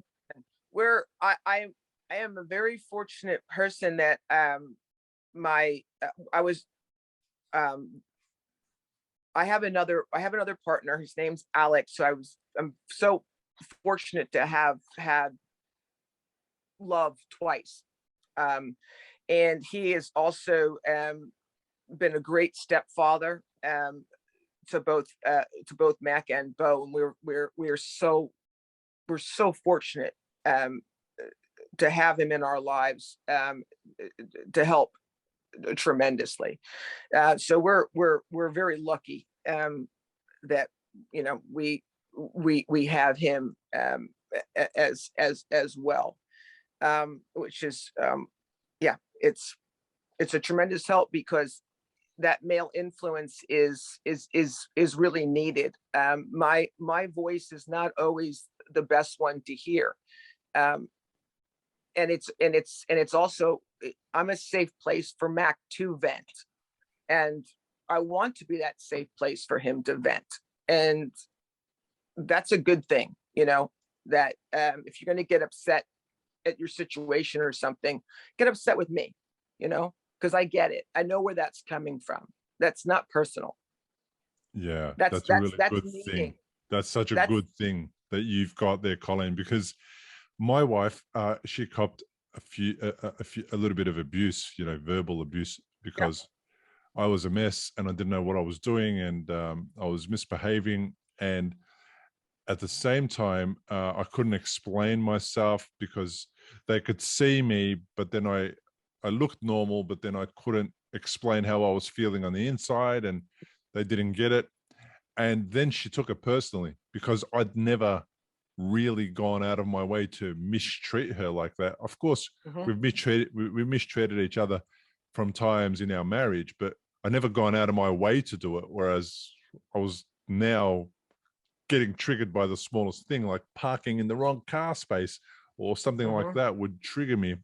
Where I am a very fortunate person that I have another partner. His name's Alex. So I'm so fortunate to have had love twice. And he is also been a great stepfather to both Mac and Bo, and we're so fortunate to have him in our lives to help tremendously. So we're very lucky that we have him as well, which is it's a tremendous help, because that male influence is really needed. My voice is not always the best one to hear, and it's also, I'm a safe place for Mac to vent, and I want to be that safe place for him to vent, and that's a good thing, that if you're going to get upset at your situation or something, get upset with me, because I get it. I know where that's coming from. That's not personal. Yeah, that's a really good thing. That's such a good thing that you've got there, Colleen, because my wife, she copped a little bit of abuse, verbal abuse, because I was a mess and I didn't know what I was doing, and I was misbehaving. And at the same time, I couldn't explain myself because they could see me, but then I looked normal, but then I couldn't explain how I was feeling on the inside, and they didn't get it. And then she took it personally, because I'd never really gone out of my way to mistreat her like that. Of course, we've mistreated each other from times in our marriage, but I never gone out of my way to do it. Whereas I was now getting triggered by the smallest thing, like parking in the wrong car space or something like that would trigger me,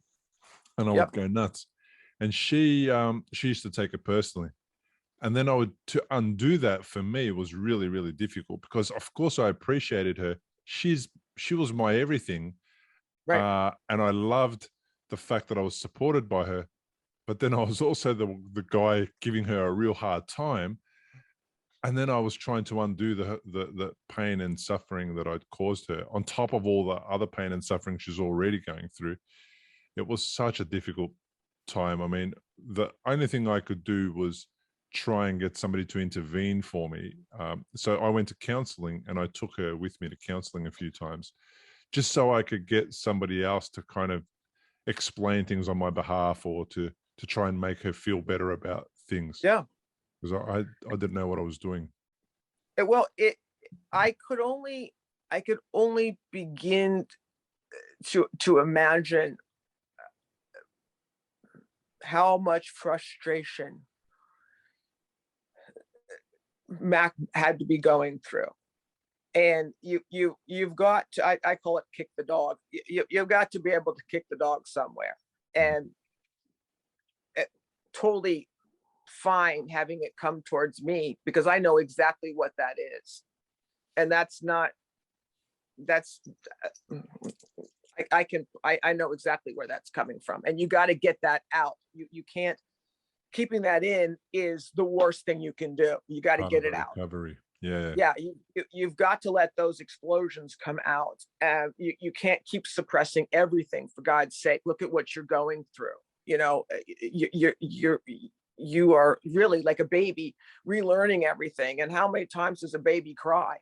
and I would go nuts. And she used to take it personally. And then to undo that for me was really, really difficult, because of course I appreciated her. She was my everything. Right. And I loved the fact that I was supported by her, but then I was also the guy giving her a real hard time. And then I was trying to undo the pain and suffering that I'd caused her, on top of all the other pain and suffering she's already going through. It was such a difficult time. I mean, the only thing I could do was try and get somebody to intervene for me. So I went to counseling, and I took her with me to counseling a few times, just so I could get somebody else to kind of explain things on my behalf, or to try and make her feel better about things. Yeah. Because I didn't know what I was doing. I could only begin to imagine how much frustration Mac had to be going through. And you've got to, I call it kick the dog. You've got to be able to kick the dog somewhere. And totally fine having it come towards me, because I know exactly what that is. And I know exactly where that's coming from. And you got to get that out. You can't, keeping that in is the worst thing you can do. You got to get it out. Recovery. Yeah. Yeah. You've got to let those explosions come out. You can't keep suppressing everything, for God's sake. Look at what you're going through. You are really like a baby relearning everything. And how many times does a baby cry?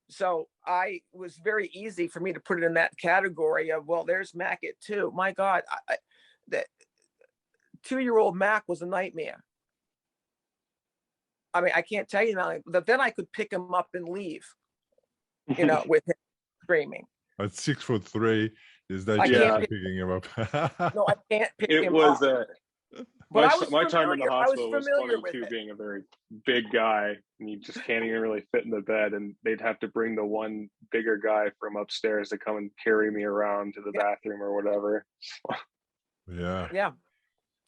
So I was very easy for me to put it in that category of, well, there's Mac it too. My God, that 2-year-old Mac was a nightmare. I mean, I can't tell you now, but then I could pick him up and leave, with him screaming. At 6'3", there's no chance picking him up. No, I can't pick him up. My time in the hospital was funny too, being a very big guy, and you just can't even really fit in the bed, and they'd have to bring the one bigger guy from upstairs to come and carry me around to the bathroom or whatever. Yeah.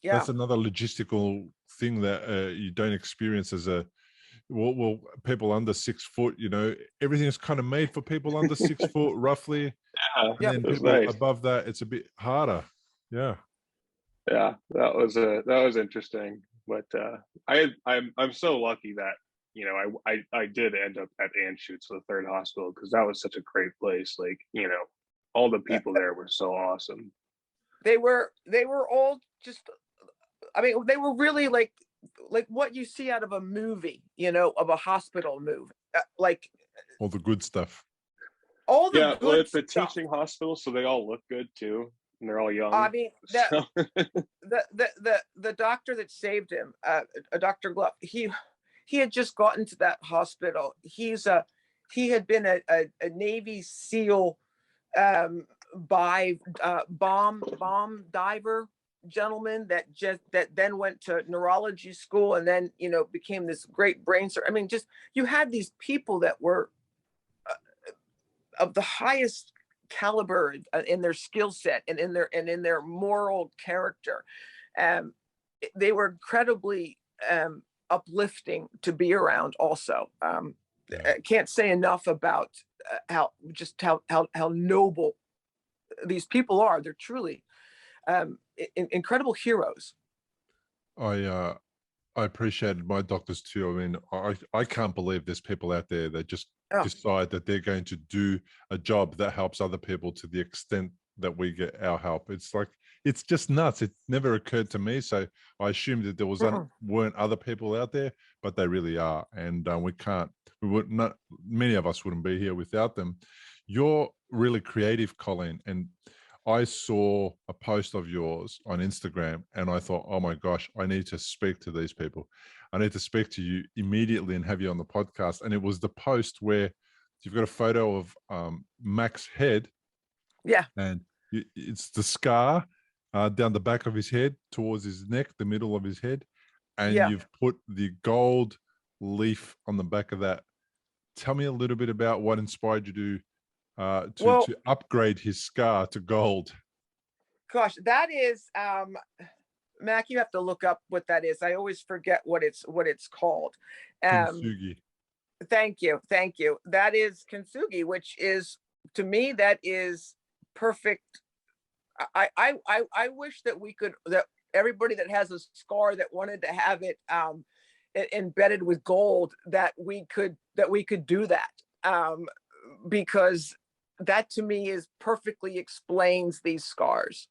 That's another logistical thing that you don't experience as well, people under 6 foot. Everything's kind of made for people under 6 foot, roughly. And then people above that, it's a bit harder. Yeah, that was interesting. But I'm so lucky that I did end up at Anschutz, the third hospital, because that was such a great place. Like, all the people there were so awesome. They were all just I mean, they were really like what you see out of a movie, you know, of a hospital movie, like All the good stuff. all the Yeah, well, good it's a stuff. teaching hospital, so they all look good too, and they're all young. I mean, So the doctor that saved him, Dr. Glove, he had just gotten to that hospital. He had been a Navy SEAL bomb diver gentleman that then went to neurology school and then, you know, became this great brain surgeon. I mean, just you had these people that were of the highest caliber in their skill set and in their moral character. They were incredibly uplifting to be around. Also, I can't say enough about how noble these people are. They're truly incredible heroes. I appreciated my doctors too. I mean, I can't believe there's people out there that just decide that they're going to do a job that helps other people to the extent that we get our help. It's like, it's just nuts. It never occurred to me. So I assumed that there weren't other people out there, but they really are. And many of us wouldn't be here without them. You're really creative, Colleen. And I saw a post of yours on Instagram and I thought, oh my gosh, I need to speak to these people. I need to speak to you immediately and have you on the podcast. And it was the post where you've got a photo of Mac's head. Yeah. And it's the scar down the back of his head towards his neck, the middle of his head. And you've put the gold leaf on the back of that. Tell me a little bit about what inspired you to upgrade his scar to gold. Gosh, that is Mac, you have to look up what that is. I always forget what it's called. Kintsugi. Thank you. That is Kintsugi, which is, to me, that is perfect. I wish that that everybody that has a scar that wanted to have it embedded with gold, that we could do that, because that to me is perfectly explains these scars.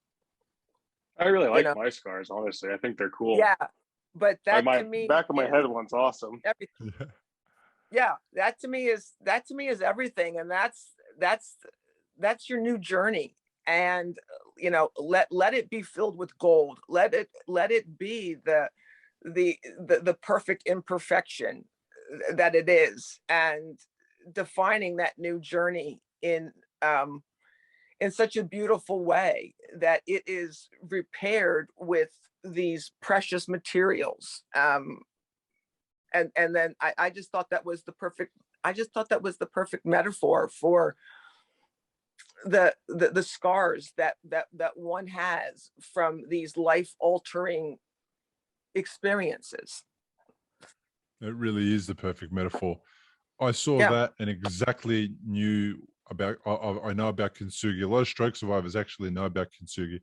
I really like my scars, honestly. I think they're cool. Yeah, but that my to me, back of my head one's awesome. Everything. Yeah, that to me is everything, and that's your new journey. And you know, let it be filled with gold. Let it be the perfect imperfection that it is, and defining that new journey in such a beautiful way that it is repaired with these precious materials. And then I just thought that was the perfect metaphor for the scars that one has from these life-altering experiences. It really is the perfect metaphor. I saw that and exactly knew about, I know about Kintsugi. A lot of stroke survivors actually know about Kintsugi,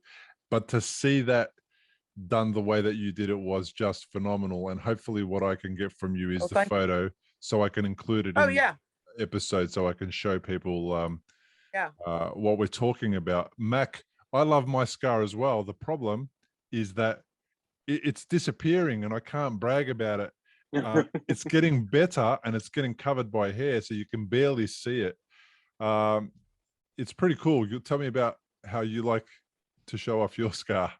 but to see that done the way that you did it was just phenomenal. And hopefully what I can get from you is the photo so I can include it in the episode so I can show people what we're talking about. Mac, I love my scar as well. The problem is that it's disappearing and I can't brag about it. It's getting better and it's getting covered by hair, so you can barely see it. It's pretty cool. You'll tell me about how you like to show off your scar.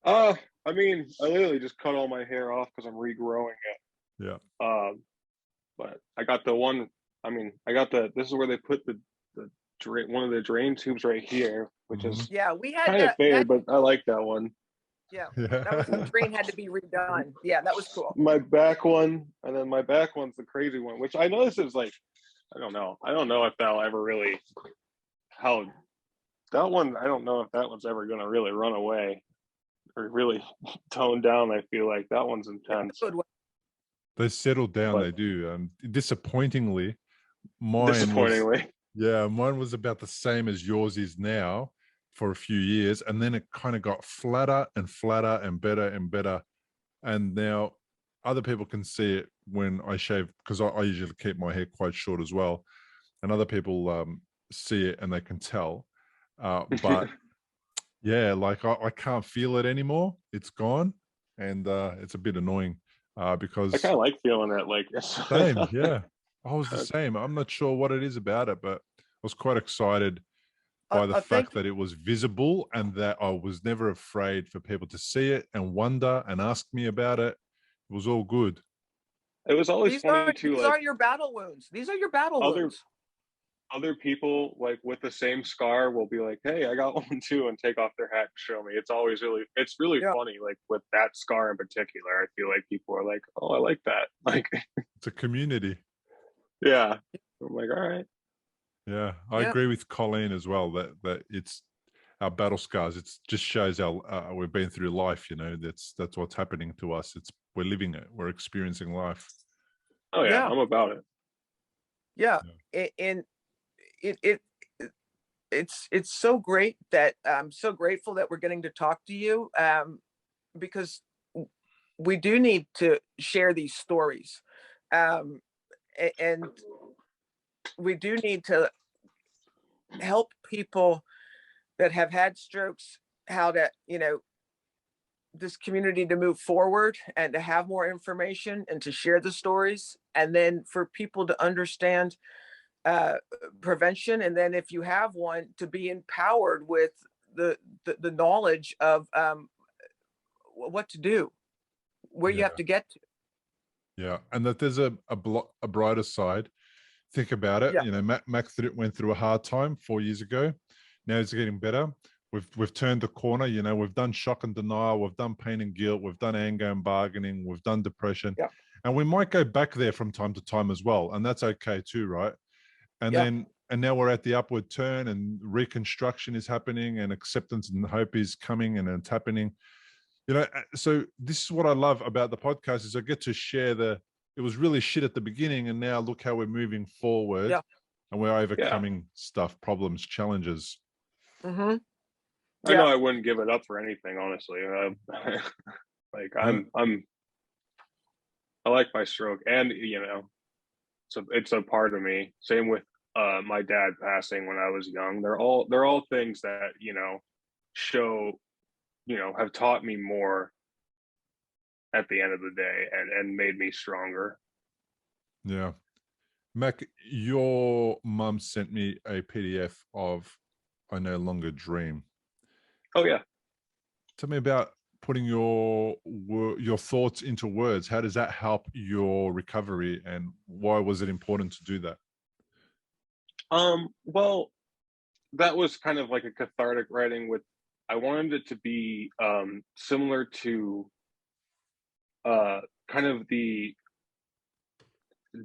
I mean, I literally just cut all my hair off because I'm regrowing it. Yeah. But I got the one. I mean, this is where they put the drain, one of the drain tubes right here, which is we had kind of faded, but I like that one. Yeah, that was the drain had to be redone. Yeah, that was cool. My back one, and then my back one's the crazy one, which I know this is like, I don't know if that'll ever really, that one, I don't know if that one's ever going to really run away or really tone down. I feel like that one's intense. They settled down, but they do. Disappointingly, mine was about the same as yours is now for a few years, and then it kind of got flatter and flatter and better and better. And now other people can see it when I shave, because I usually keep my hair quite short as well, and other people see it and they can tell. But yeah, like I can't feel it anymore. It's gone. and it's a bit annoying because I kind of like feeling it. Like same, yeah. I was the same. I'm not sure what it is about it, but I was quite excited by the fact that it was visible and that I was never afraid for people to see it and wonder and ask me about it. It was all good. It was always funny too. These like are your battle wounds. These are your battle wounds. Other people like with the same scar will be like, "Hey, I got one too," and take off their hat and show me. It's always it's really funny. Like with that scar in particular, I feel like people are like, "Oh, I like that." Like it's a community. Yeah, I'm like, all right. Yeah, I agree with Colleen as well that it's our battle scars. It just shows our we've been through life. You know, that's what's happening to us. We're living it. We're experiencing life. Oh yeah. I'm about it. Yeah, and it's so great that I'm so grateful that we're getting to talk to you, because we do need to share these stories, and we do need to help people that have had strokes, how to, this community to move forward and to have more information and to share the stories, and then for people to understand prevention, and then if you have one, to be empowered with the knowledge of what to do, where you have to get to. Yeah, and that there's a brighter side. Think about it. Mac went through a hard time 4 years ago. Now it's getting better. We've turned the corner. We've done shock and denial. We've done pain and guilt. We've done anger and bargaining. We've done depression. And we might go back there from time to time as well. And that's okay too, right? And now we're at the upward turn, and reconstruction is happening, and acceptance and hope is coming, and it's happening. So this is what I love about the podcast is I get to share it was really shit at the beginning, and now look how we're moving forward, and we're overcoming stuff, problems, challenges. Mm-hmm. I know I wouldn't give it up for anything, honestly. Like I like my stroke, and it's a part of me. Same with my dad passing when I was young. They're all things that show, have taught me more at the end of the day, and made me stronger. Yeah. Mac, your mum sent me a PDF of I No Longer Dream. Oh yeah. Tell me about putting your thoughts into words. How does that help your recovery, and why was it important to do that? Well, that was kind of like a cathartic writing. I wanted it to be similar to kind of the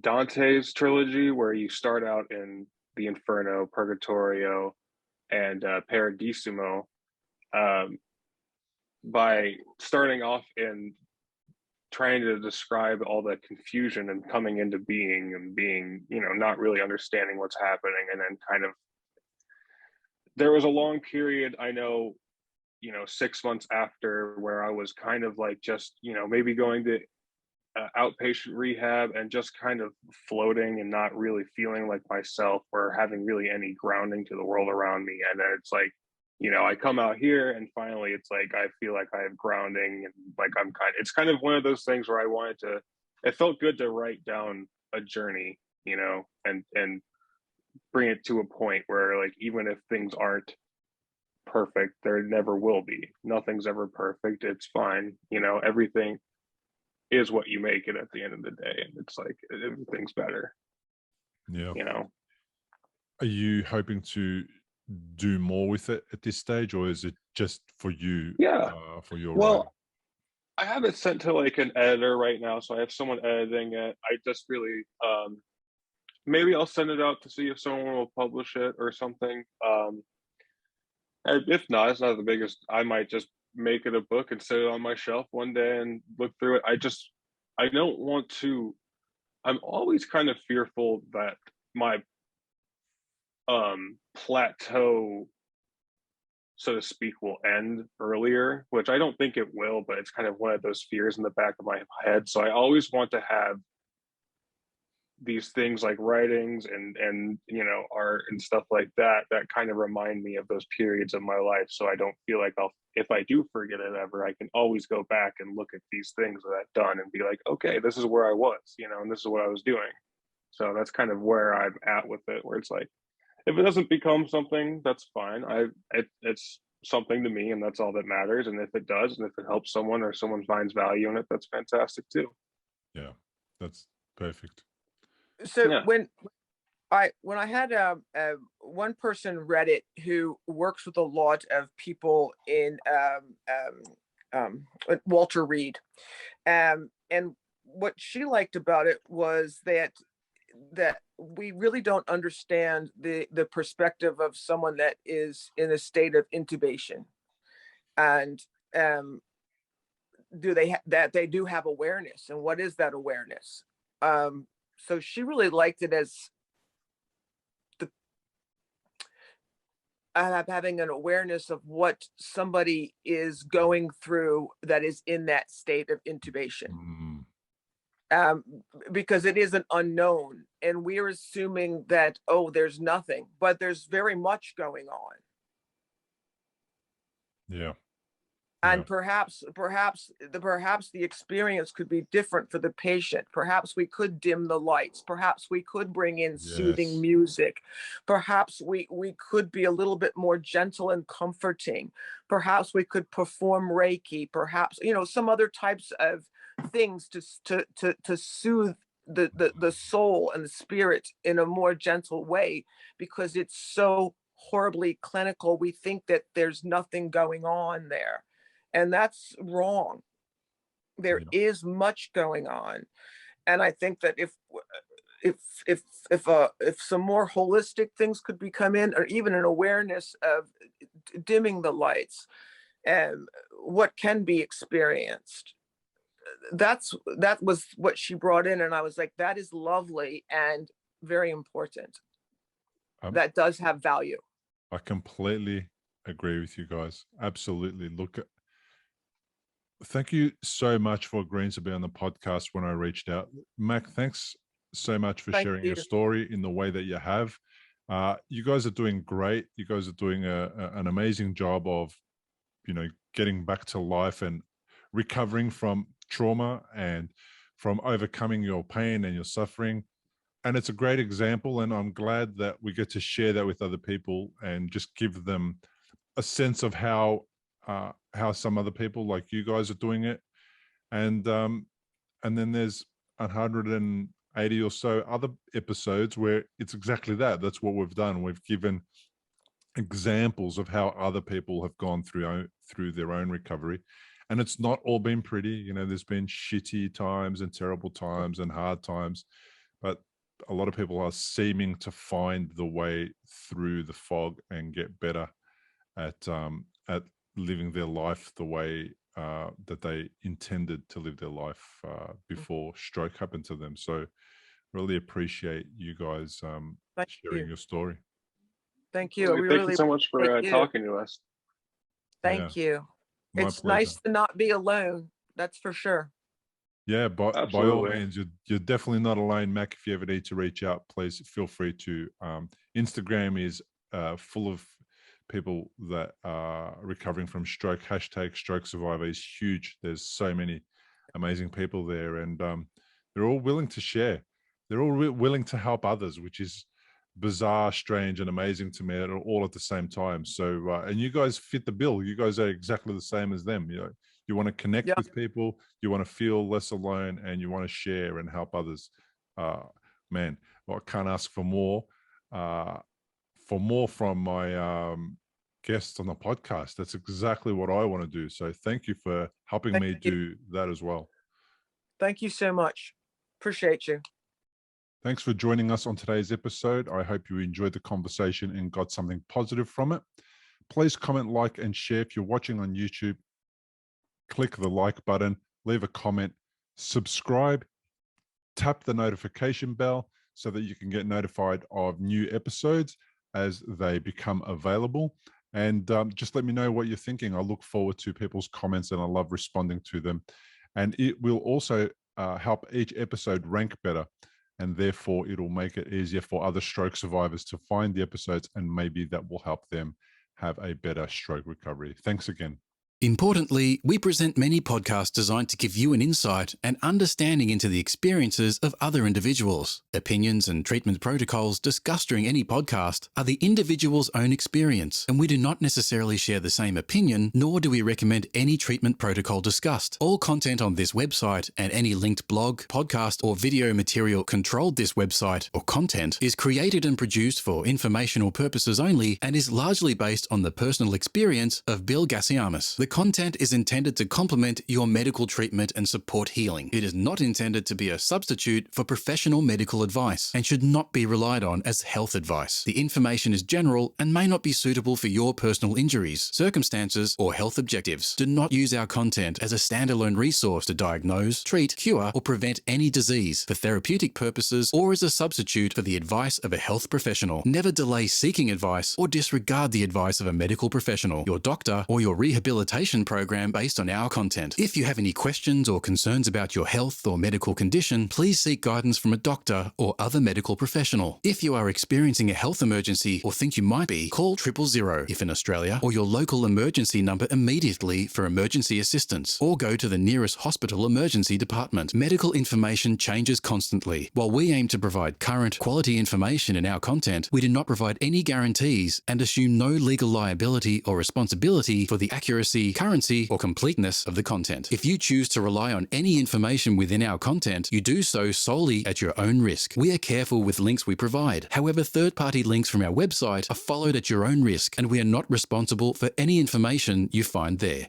Dante's trilogy, where you start out in the Inferno, Purgatorio, and Paradisimo, by starting off in trying to describe all the confusion and coming into being, and being, not really understanding what's happening. And then kind of, there was a long period, I know, 6 months after, where I was kind of like just, maybe going to outpatient rehab and just kind of floating and not really feeling like myself, or having really any grounding to the world around me. And then it's like, I come out here, and finally it's like I feel like I have grounding, and like it's kind of one of those things where it felt good to write down a journey, and bring it to a point where, like, even if things aren't perfect, there never will be. Nothing's ever perfect. It's fine. Everything is what you make it at the end of the day, and it's like everything's better. Yeah. Are you hoping to do more with it at this stage, or is it just for you? For your writing? I have it sent to like an editor right now, so I have someone editing it. I just really maybe I'll send it out to see if someone will publish it or something. And if not, it's not the biggest. I might just make it a book and sit it on my shelf one day and look through it. I don't want to. I'm always kind of fearful that my plateau, so to speak, will end earlier, which I don't think it will, but it's kind of one of those fears in the back of my head. So I always want to have these things like writings and you know, art and stuff like that kind of remind me of those periods of my life, so I don't feel like if I do forget it ever, I can always go back and look at these things that I've done and be like, okay, this is where I was, you know, and this is what I was doing. So that's kind of where I'm at with it, where it's like, if it doesn't become something, that's fine. It's something to me, and that's all that matters. And if it does, and if it helps someone or someone finds value in it, that's fantastic too. Yeah, that's perfect. So Yeah. when I had one person read it who works with a lot of people in Walter Reed, and what she liked about it was that we really don't understand the perspective of someone that is in a state of intubation, and that they do have awareness, and what is that awareness? So she really liked it as having an awareness of what somebody is going through that is in that state of intubation. Because it is an unknown, and we're assuming that, oh, there's nothing, but there's very much going on. Yeah. And perhaps the experience could be different for the patient. Perhaps we could dim the lights. Perhaps we could bring in soothing music. Perhaps we could be a little bit more gentle and comforting. Perhaps we could perform Reiki. Perhaps, you know, some other types of things to soothe the soul and the spirit in a more gentle way, because it's so horribly clinical. We think that there's nothing going on there. And that's wrong. There is much going on. And I think that if some more holistic things could become in, or even an awareness of dimming the lights and what can be experienced, that was what she brought in. And I was like, that is lovely and very important. That does have value. I completely agree with you guys. Absolutely. Look, thank you so much for agreeing to be on the podcast when I reached out. Mac, thanks so much for sharing your story in the way that you have. You guys are doing great. You guys are doing an amazing job of, you know, getting back to life and recovering from trauma and from overcoming your pain and your suffering. And it's a great example. And I'm glad that we get to share that with other people and just give them a sense of how some other people like you guys are doing it. And then there's 180 or so other episodes where it's exactly that. That's what we've done. We've given examples of how other people have gone through their own recovery. And it's not all been pretty. You know, there's been shitty times and terrible times and hard times, but a lot of people are seeming to find the way through the fog and get better at living their life the way that they intended to live their life before stroke happened to them. So really appreciate you guys sharing your story. Thank you. Thank you so much for talking to us. Thank you. It's pleasure. Nice to not be alone. That's for sure. Yeah, by all means, you're definitely not alone, Mac. If you ever need to reach out, please feel free to. Instagram is full of people that are recovering from stroke. Hashtag stroke survivor is huge. There's so many amazing people there, and they're all willing to share. They're all willing to help others, which is bizarre, strange, and amazing to me all at the same time. So, and you guys fit the bill. You guys are exactly the same as them. You know, you want to connect with people, you want to feel less alone, and you want to share and help others. Man, well, I can't ask for more. From my guests on the podcast. That's exactly what I want to do. So thank you for helping me do that as well. Thank you so much. Appreciate you. Thanks for joining us on today's episode. I hope you enjoyed the conversation and got something positive from it. Please comment, like, and share. If you're watching on YouTube, click the like button, leave a comment, subscribe, tap the notification bell so that you can get notified of new episodes as they become available. And just let me know what you're thinking. I look forward to people's comments and I love responding to them. And it will also help each episode rank better. and therefore it'll make it easier for other stroke survivors to find the episodes, and maybe that will help them have a better stroke recovery. Thanks again. Importantly, we present many podcasts designed to give you an insight and understanding into the experiences of other individuals. Opinions and treatment protocols discussed during any podcast are the individual's own experience, and we do not necessarily share the same opinion, nor do we recommend any treatment protocol discussed. All content on this website and any linked blog, podcast, or video material controlled this website or content is created and produced for informational purposes only and is largely based on the personal experience of Bill Gassiamis. The content is intended to complement your medical treatment and support healing. It is not intended to be a substitute for professional medical advice and should not be relied on as health advice. The information is general and may not be suitable for your personal injuries, circumstances, or health objectives. Do not use our content as a standalone resource to diagnose, treat, cure, or prevent any disease for therapeutic purposes or as a substitute for the advice of a health professional. Never delay seeking advice or disregard the advice of a medical professional, your doctor, or your rehabilitation program based on our content. If you have any questions or concerns about your health or medical condition, please seek guidance from a doctor or other medical professional. If you are experiencing a health emergency or think you might be, call 000 if in Australia, or your local emergency number immediately for emergency assistance, or go to the nearest hospital emergency department. Medical information changes constantly. While we aim to provide current, quality information in our content, we do not provide any guarantees and assume no legal liability or responsibility for the accuracy, currency, or completeness of the content. If you choose to rely on any information within our content, you do so solely at your own risk. We are careful with links we provide. However, third-party links from our website are followed at your own risk, and we are not responsible for any information you find there.